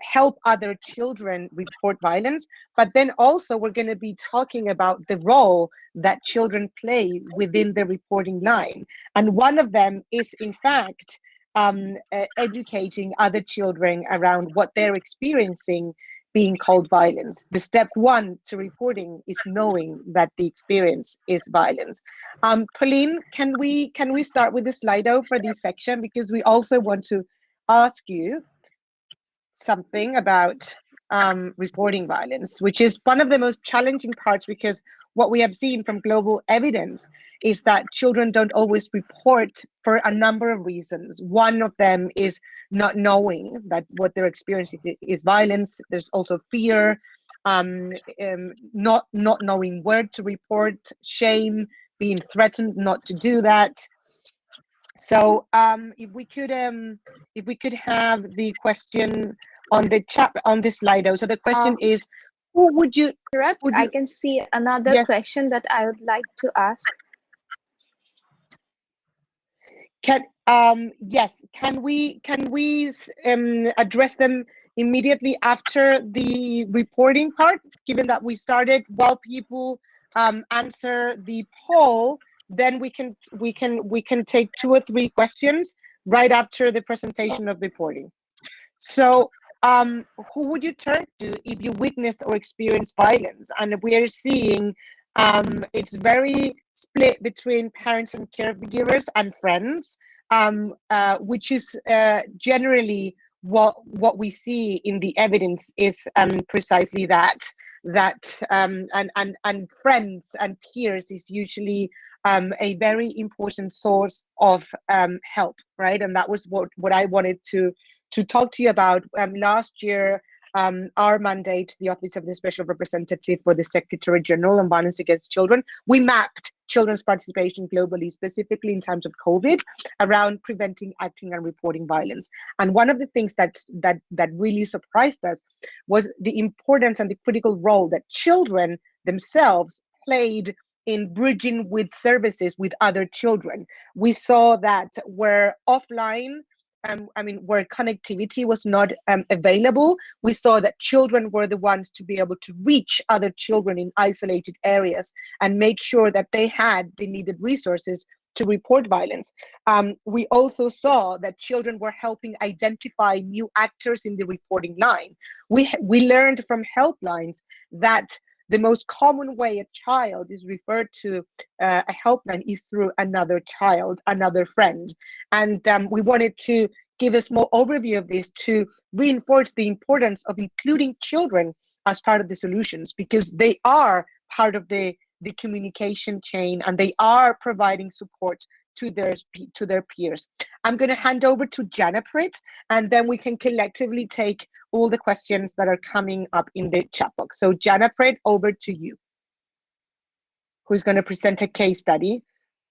S2: help other children report violence. But then also we're going to be talking about the role that children play within the reporting line. And one of them is, in fact, educating other children around what they're experiencing being called violence. The step one to reporting is knowing that the experience is violence. Pauline, can we start with the Slido for this section, because we also want to ask you something about reporting violence, which is one of the most challenging parts, because what we have seen from global evidence is that children don't always report for a number of reasons. One of them is not knowing that what they're experiencing is violence. There's also fear, not knowing where to report, shame, being threatened not to do that. So if we could have the question on the chat, on this Slido. So the question is, who would you
S5: Correct. I can see another
S2: Yes.
S5: question that I would like to ask.
S2: Can we address them immediately after the reporting part, given that we started while people answer the poll? Then we can take 2 or 3 questions right after the presentation of the reporting. So who would you turn to if you witnessed or experienced violence? And we are seeing it's very split between parents and caregivers and friends, which is generally what we see in the evidence is precisely that and friends and peers is usually a very important source of help, right? And that was what I wanted to talk to you about. Last year, our mandate, the Office of the Special Representative for the Secretary General on Violence Against Children, we mapped children's participation globally, specifically in times of COVID, around preventing, acting, and reporting violence. And one of the things that really surprised us was the importance and the critical role that children themselves played in bridging with services with other children. We saw that where offline, where connectivity was not available, we saw that children were the ones to be able to reach other children in isolated areas and make sure that they had the needed resources to report violence. We also saw that children were helping identify new actors in the reporting line. We learned from helplines that the most common way a child is referred to a helpline is through another child, another friend. And we wanted to give a small overview of this to reinforce the importance of including children as part of the solutions, because they are part of the communication chain and they are providing support to their peers. I'm going to hand over to Janaprit, and then we can collectively take all the questions that are coming up in the chat box. So Janaprit, over to you, who's going to present a case study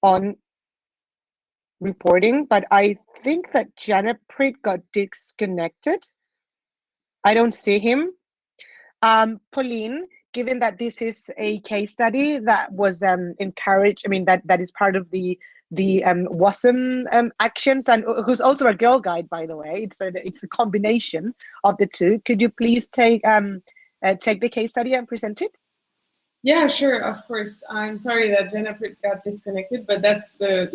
S2: on reporting, but I think that Janaprit got disconnected. I don't see him. Pauline, given that this is a case study that was encouraged, that is part of the WOSM actions, and who's also a Girl Guide, by the way. It's a combination of the two. Could you please take the case study and present it?
S3: Yeah, sure, of course. I'm sorry that Jennifer got disconnected, but that's the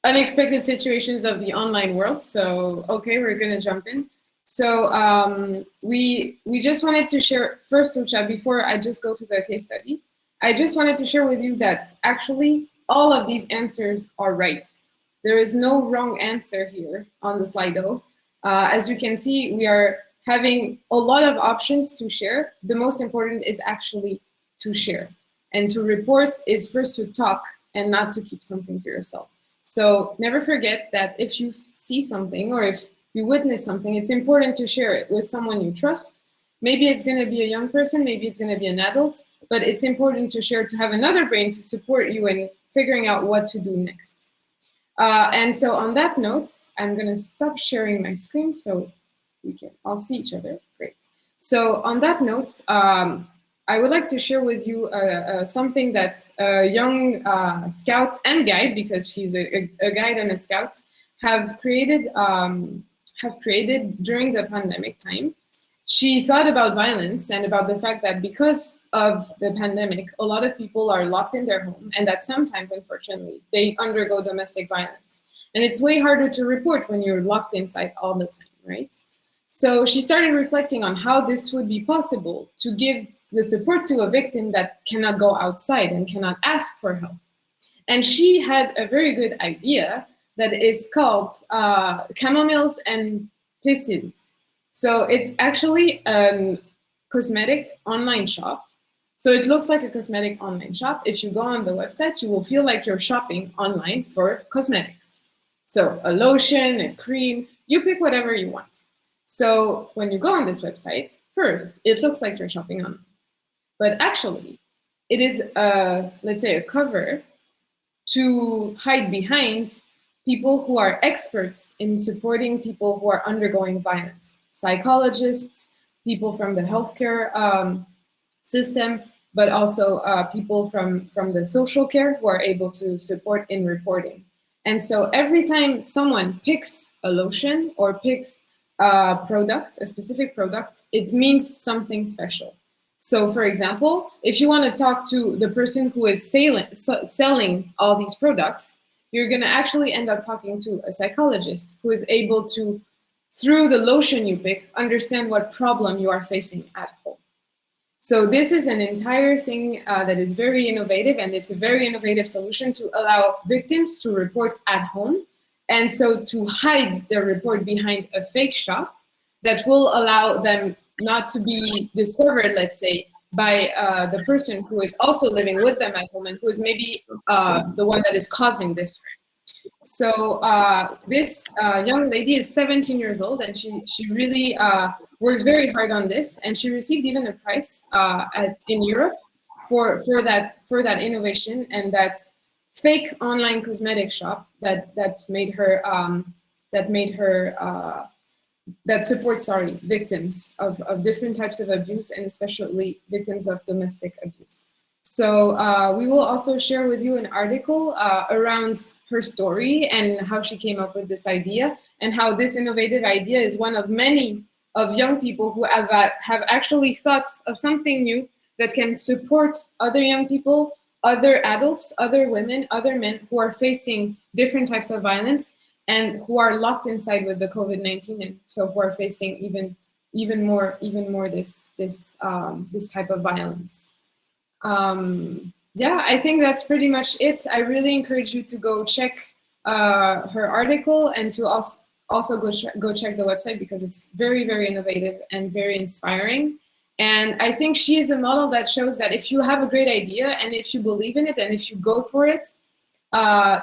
S3: unexpected situations of the online world. So, okay, we're gonna jump in. So we just wanted to share, first, Lucia, before I just go to the case study, I just wanted to share with you that actually all of these answers are right. There is no wrong answer here on the Slido. As you can see, we are having a lot of options to share. The most important is actually to share. And to report is first to talk and not to keep something to yourself. So never forget that if you see something or if you witness something, it's important to share it with someone you trust. Maybe it's going to be a young person, maybe it's going to be an adult, but it's important to share, to have another brain to support you in figuring out what to do next. And so on that note, I'm going to stop sharing my screen so we can all see each other. Great. So on that note, I would like to share with you something that a young scout and guide, because she's a guide and a scout, have created during the pandemic time. She thought about violence and about the fact that because of the pandemic, a lot of people are locked in their home, and that sometimes, unfortunately, they undergo domestic violence. And it's way harder to report when you're locked inside all the time, right? So she started reflecting on how this would be possible to give the support to a victim that cannot go outside and cannot ask for help. And she had a very good idea that is called Chamomiles and Piscines. So it's actually a cosmetic online shop. So it looks like a cosmetic online shop. If you go on the website, you will feel like you're shopping online for cosmetics. So a lotion, a cream, you pick whatever you want. So when you go on this website, first, it looks like you're shopping online. But actually, it is, let's say, a cover to hide behind people who are experts in supporting people who are undergoing violence. Psychologists, people from the healthcare system, but also people from the social care who are able to support in reporting. And so every time someone picks a lotion or picks a product, a specific product, it means something special. So for example, if you want to talk to the person who is selling all these products, you're going to actually end up talking to a psychologist who is able to, through the lotion you pick, understand what problem you are facing at home. So this is an entire thing that is very innovative, and it's a very innovative solution to allow victims to report at home, and so to hide their report behind a fake shop that will allow them not to be discovered, let's say, by the person who is also living with them at home and who is maybe the one that is causing this harm. So this young lady is 17 years old, and she really worked very hard on this, and she received even a prize in Europe for that innovation and that fake online cosmetic shop that supports victims of different types of abuse, and especially victims of domestic abuse. So we will also share with you an article around her story and how she came up with this idea, and how this innovative idea is one of many of young people who have actually thought of something new that can support other young people, other adults, other women, other men who are facing different types of violence and who are locked inside with the COVID-19, and so who are facing even more this type of violence. Yeah, I think that's pretty much it. I really encourage you to go check her article, and to also go check the website, because it's very, very innovative and very inspiring. And I think she is a model that shows that if you have a great idea, and if you believe in it, and if you go for it,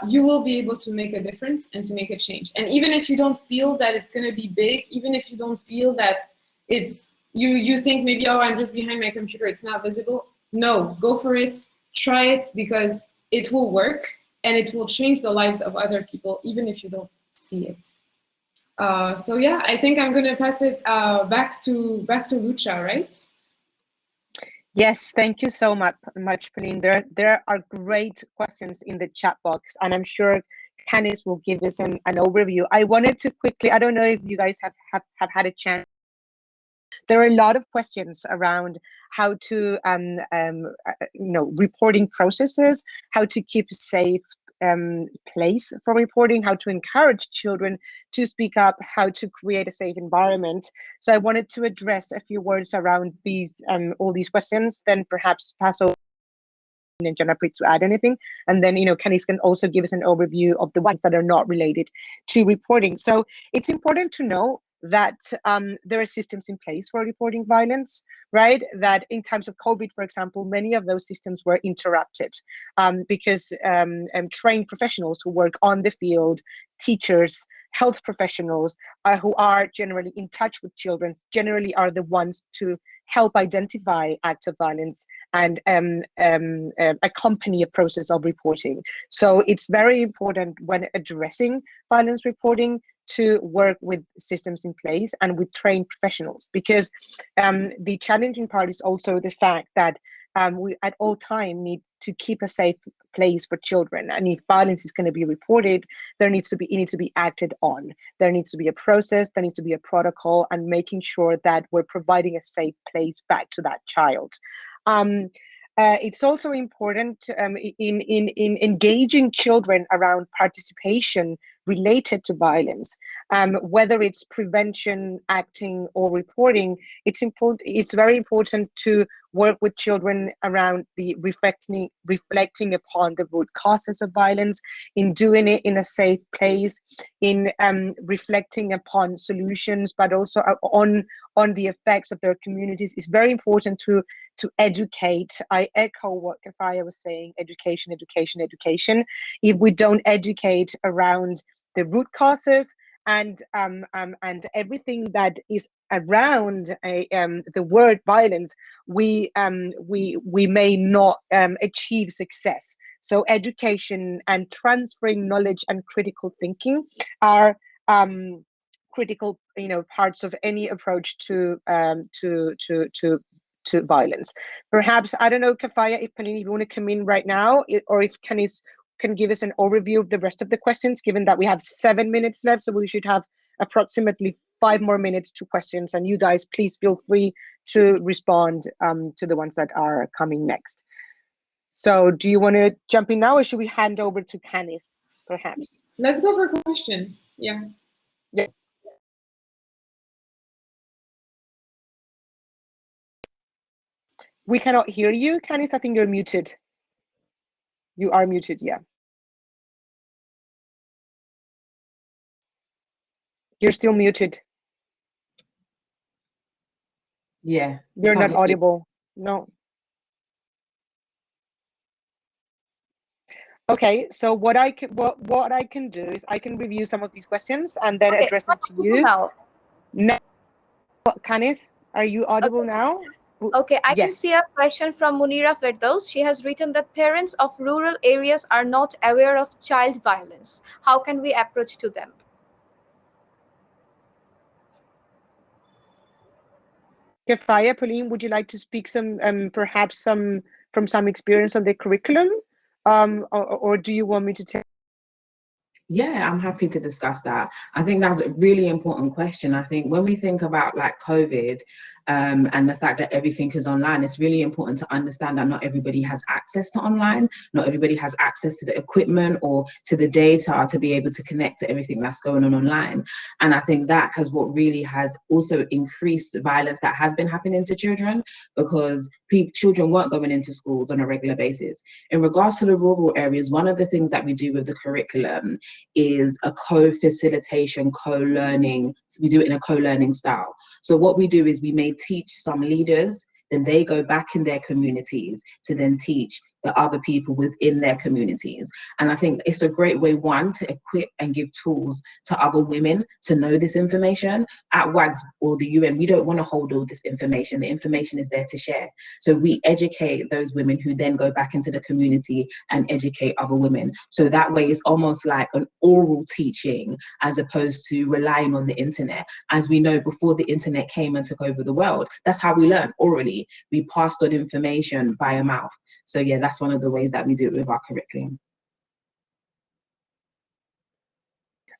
S3: you will be able to make a difference and to make a change. And even if you don't feel that it's going to be big, even if you don't feel that it's, you think maybe, oh, I'm just behind my computer, it's not visible. No, go for it, try it, because it will work and it will change the lives of other people, even if you don't see it. So yeah, I think I'm going to pass it back to Lucia, right?
S2: Yes, thank you so much, Pauline. There are great questions in the chat box, and I'm sure Candice will give us an overview. I wanted to quickly, I don't know if you guys have had a chance. There are a lot of questions around how to, reporting processes, how to keep a safe place for reporting, how to encourage children to speak up, how to create a safe environment. So I wanted to address a few words around these, all these questions, then perhaps pass over and Janaprit to add anything, and then Candice can also give us an overview of the ones that are not related to reporting. So it's important to know that there are systems in place for reporting violence, right? That in times of COVID, for example, many of those systems were interrupted because trained professionals who work on the field, teachers, health professionals who are generally in touch with children, generally are the ones to help identify acts of violence and accompany a process of reporting. So it's very important when addressing violence reporting to work with systems in place and with trained professionals, because the challenging part is also the fact that we at all time need to keep a safe place for children. And if violence is going to be reported, it needs to be acted on. There needs to be a process, there needs to be a protocol, and making sure that we're providing a safe place back to that child. It's also important in engaging children around participation related to violence, whether it's prevention, acting, or reporting. It's important. It's very important to work with children around the reflecting upon the root causes of violence, in doing it in a safe place, in reflecting upon solutions, but also on the effects of their communities. It's very important to educate. I echo what Kafaya was saying: education, education, education. If we don't educate around the root causes and everything that is around the word violence, we may not achieve success. So education and transferring knowledge and critical thinking are critical, parts of any approach to violence. Perhaps, I don't know, Kafaya, if Pauline, if you want to come in right now, or if Canis can give us an overview of the rest of the questions, given that we have 7 minutes left, so we should have approximately 5 more minutes to questions. And you guys, please feel free to respond to the ones that are coming next. So do you want to jump in now, or should we hand over to Canis, perhaps?
S3: Let's go for questions. Yeah.
S2: Yeah. We cannot hear you, Canis. I think you're muted. You are muted, yeah. You're still muted.
S1: Yeah.
S2: You're not audible. No. Okay, so what I can do is I can review some of these questions and then address them to you. Now, Canis, are you audible now?
S8: Okay, I
S2: Yes.
S8: can see a question from Munira Firdaus. She has written that parents of rural areas are not aware of child violence. How can we approach to them?
S2: Kafaya, Pauline, would you like to speak perhaps from some experience on the curriculum, or do you want me to tell?
S1: Yeah, I'm happy to discuss that. I think that's a really important question. I think when we think about like COVID and the fact that everything is online, it's really important to understand that not everybody has access to online. Not everybody has access to the equipment or to the data to be able to connect to everything that's going on online. And I think that has what really has also increased the violence that has been happening to children, because children weren't going into schools on a regular basis. In regards to the rural areas, one of the things that we do with the curriculum is a co-facilitation, co-learning. We do it in a co-learning style. So what we do is we may teach some leaders, then they go back in their communities to then teach the other people within their communities. And I think it's a great way, one, to equip and give tools to other women to know this information. At WAGS or the UN, we don't want to hold all this information. The information is there to share. So we educate those women who then go back into the community and educate other women. So that way it's almost like an oral teaching as opposed to relying on the internet. As we know, before the internet came and took over the world, that's how we learn orally. We passed on information via mouth. So yeah, that's one of the ways that we do it with our curriculum.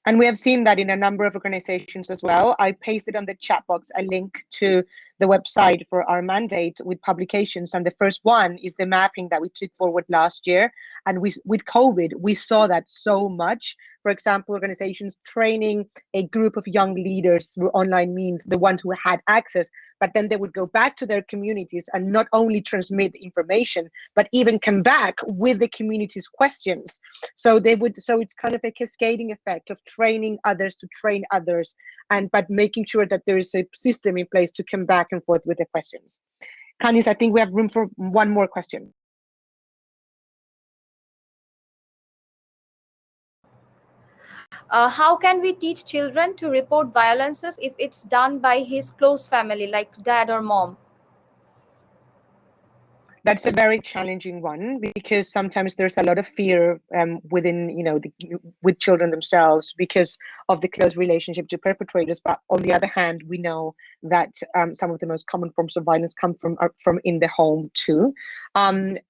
S2: And we have seen that in a number of organizations as well. I pasted on the chat box a link to the website for our mandate with publications. And the first one is the mapping that we took forward last year. And with COVID, we saw that so much. For example, organizations training a group of young leaders through online means, the ones who had access, but then they would go back to their communities and not only transmit the information, but even come back with the community's questions. So it's kind of a cascading effect of training others to train others, but making sure that there is a system in place to come back and forth with the questions. Canis, I think we have room for one more question.
S8: How can we teach children to report violences if it's done by his close family, like dad or mom?
S2: That's a very challenging one, because sometimes there's a lot of fear within, with children themselves because of the close relationship to perpetrators. But on the other hand, we know that some of the most common forms of violence come from in the home too.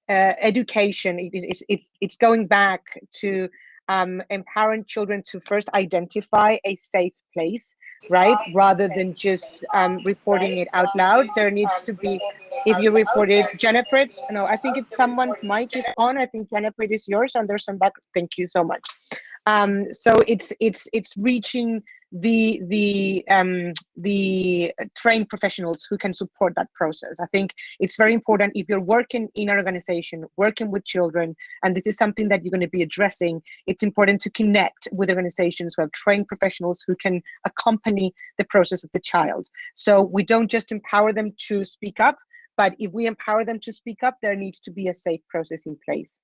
S2: Education, it's going back to empowering children to first identify a safe place, right? Rather than just reporting it out loud. There needs to be, if you report it, Jennifer, no, I think it's someone's mic is on. I think Jennifer, it is yours, and there's some back. Thank you so much. So it's reaching the trained professionals who can support that process. I think it's very important if you're working in an organization, working with children, and this is something that you're going to be addressing, it's important to connect with organizations who have trained professionals who can accompany the process of the child. So we don't just empower them to speak up, but if we empower them to speak up, there needs to be a safe process in place.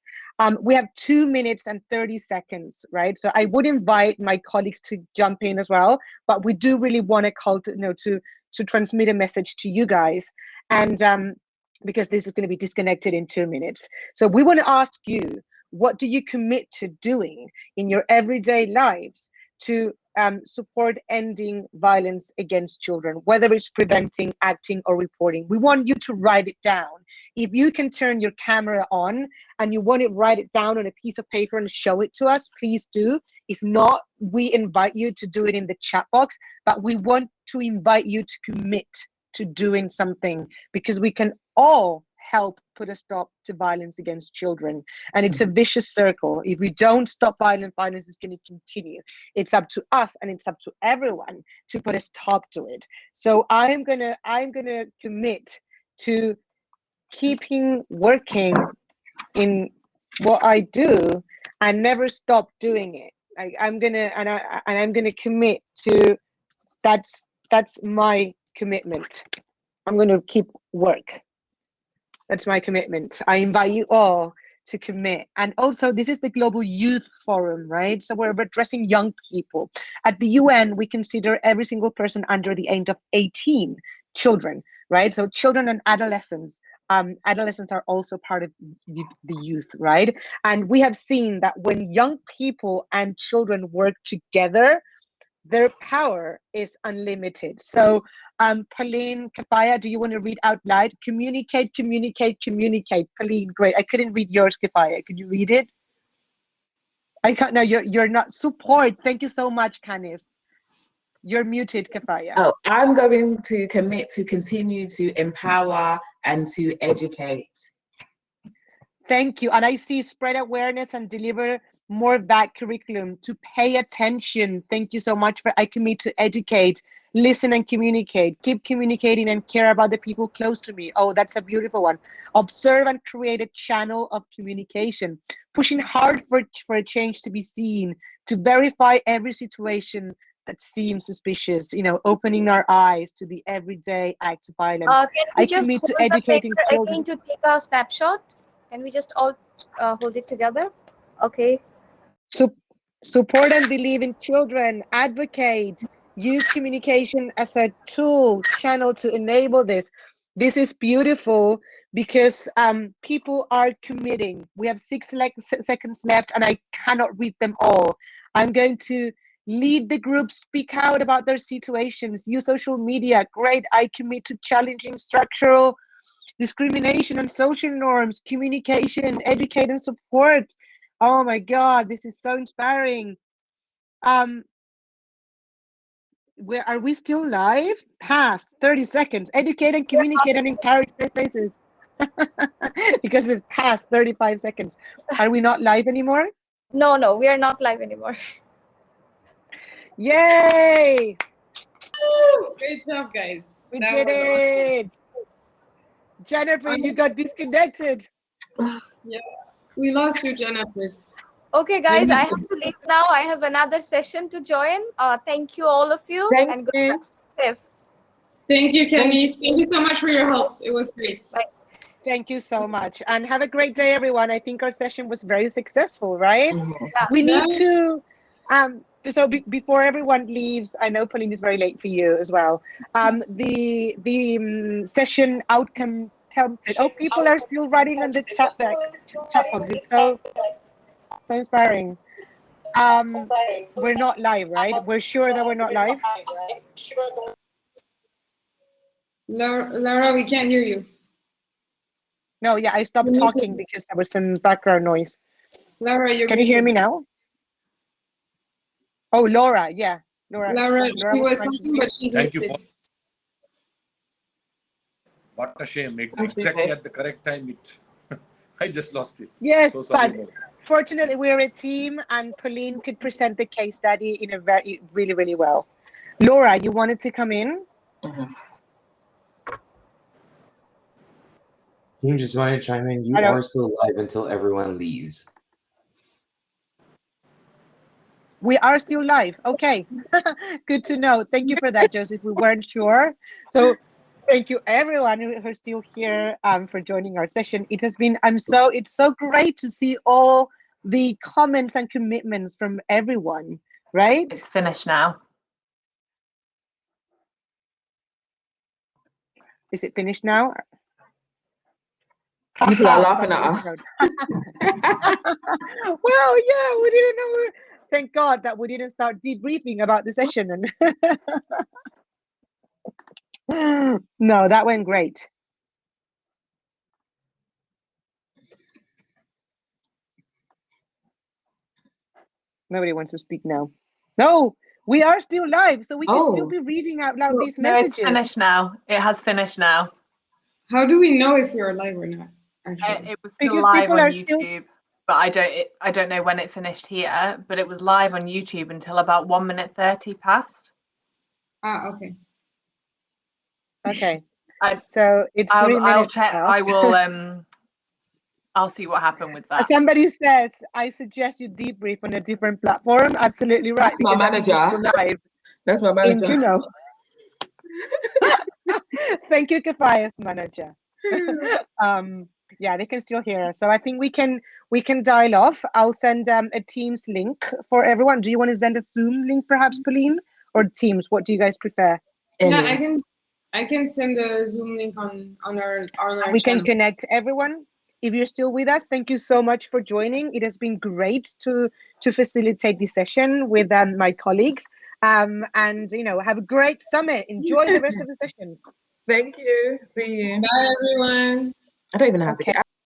S2: We have 2 minutes and 30 seconds, right? So I would invite my colleagues to jump in as well, but we do really want to call to transmit a message to you guys, and because this is going to be disconnected in 2 minutes. So we want to ask you, what do you commit to doing in your everyday lives to support ending violence against children, whether it's preventing, acting, or reporting? We want you to write it down. If you can turn your camera on and you want to write it down on a piece of paper and show it to us, please do. If not, we invite you to do it in the chat box, but we want to invite you to commit to doing something, because we can all help put a stop to violence against children. And it's a vicious circle. If we don't stop violence, violence is going to continue. It's up to us, and it's up to everyone to put a stop to it. So I'm gonna commit to keeping working in what I do and never stop doing it. I'm gonna commit to that's my commitment. I'm gonna keep work. That's my commitment. I invite you all to commit. And also, this is the Global Youth Forum, right? So we're addressing young people. At the UN, we consider every single person under the age of 18 children, right? So children and adolescents. Adolescents are also part of the youth, right? And we have seen that when young people and children work together, their power is unlimited. So Pauline, Kafaya, do you want to read out loud? Communicate, communicate, communicate. Pauline, great. I couldn't read yours, Kafaya. Could you read it? I can't. No, you're not. Support. Thank you so much, Canis. You're muted, Kafaya.
S1: Oh, I'm going to commit to continue to empower and to educate.
S2: Thank you. And I see spread awareness and deliver more back curriculum, to pay attention. Thank you so much. I commit to educate, listen and communicate, keep communicating and care about the people close to me. Oh, that's a beautiful one. Observe and create a channel of communication, pushing hard for a change to be seen, to verify every situation that seems suspicious, opening our eyes to the everyday acts of violence. I commit to educating children.
S8: To take a snapshot. Can we just all hold it together? Okay.
S2: Support and believe in children, advocate, use communication as a tool, channel to enable this. This is beautiful because people are committing. We have 6 seconds left and I cannot read them all. I'm going to lead the group, speak out about their situations, use social media. Great. I commit to challenging structural discrimination and social norms, communication, educate and support. Oh my God, this is so inspiring. Are we still live? Past 30 seconds. Educate and communicate and encourage safe places. Because it's past 35 seconds. Are we not live anymore?
S8: No, we are not live anymore.
S2: Yay!
S3: Great job, guys.
S2: We did it. Jennifer, you got disconnected.
S3: Yeah, we lost you, Jennifer.
S8: Okay, guys, I have to leave now. I have another session to join. Thank you, all of you.
S2: Thank
S8: good luck.
S3: Thank you, Kenny. Thank you so much for your help. It was great.
S8: Bye.
S2: Thank you so much. And have a great day, everyone. I think our session was very successful, right?
S8: Yeah.
S2: We need to, so before everyone leaves, I know Pauline is very late for you as well. The session outcome template. Oh, people are still writing on the chat box. It's so inspiring. We're not live, right? We're sure that we're not live.
S3: Laura, we can't hear you.
S2: No, yeah, I stopped talking because there was some background noise.
S3: Laura,
S2: can you hear me now? Oh, Laura, yeah.
S3: Laura she was something, but she
S9: Thank you. What a shame. Exactly at the correct time, I just lost it.
S2: Yes,
S9: so sorry.
S2: Fortunately, we're a team, and Pauline could present the case study in a really well. Laura, you wanted to come in?
S7: You just wanted to chime in. You are still live until everyone leaves.
S2: We are still live. Okay. Good to know. Thank you for that, Joseph. We weren't sure. So thank you everyone who's still here for joining our session. It has been, it's so great to see all the comments and commitments from everyone, right?
S6: It's finished now.
S2: Is it finished now?
S1: People are laughing at us.
S2: Well, yeah, we didn't know. Thank God that we didn't start debriefing about the session. And no, that went great. Nobody wants to speak now. No, we are still live, so we can still be reading out loud these messages.
S6: No, it's finished now. It has finished now.
S3: How do we know if we are live or not? Actually,
S6: it was still live on YouTube, but I don't know when it finished here. But it was live on YouTube until about 1 minute 30 past.
S3: Ah, okay.
S2: Okay. So it's 3 minutes.
S6: I'll check.
S2: Past.
S6: I will. I'll see what happened with that.
S2: Somebody says, I suggest you debrief on a different platform. Absolutely right.
S1: That's my manager.
S2: Live
S1: That's my manager.
S2: You know. Thank you, Kafaya's manager. Yeah, they can still hear us. So I think we can dial off. I'll send a Teams link for everyone. Do you want to send a Zoom link, perhaps, Pauline, or Teams? What do you guys prefer?
S3: Yeah, I can send a Zoom link on our
S2: We
S3: channel.
S2: can connect everyone. If you're still with us, thank you so much for joining. It has been great to facilitate this session with my colleagues. And have a great summit. Enjoy the rest of the sessions.
S1: Thank you. See you.
S3: Bye, everyone.
S1: I don't even know how to get out.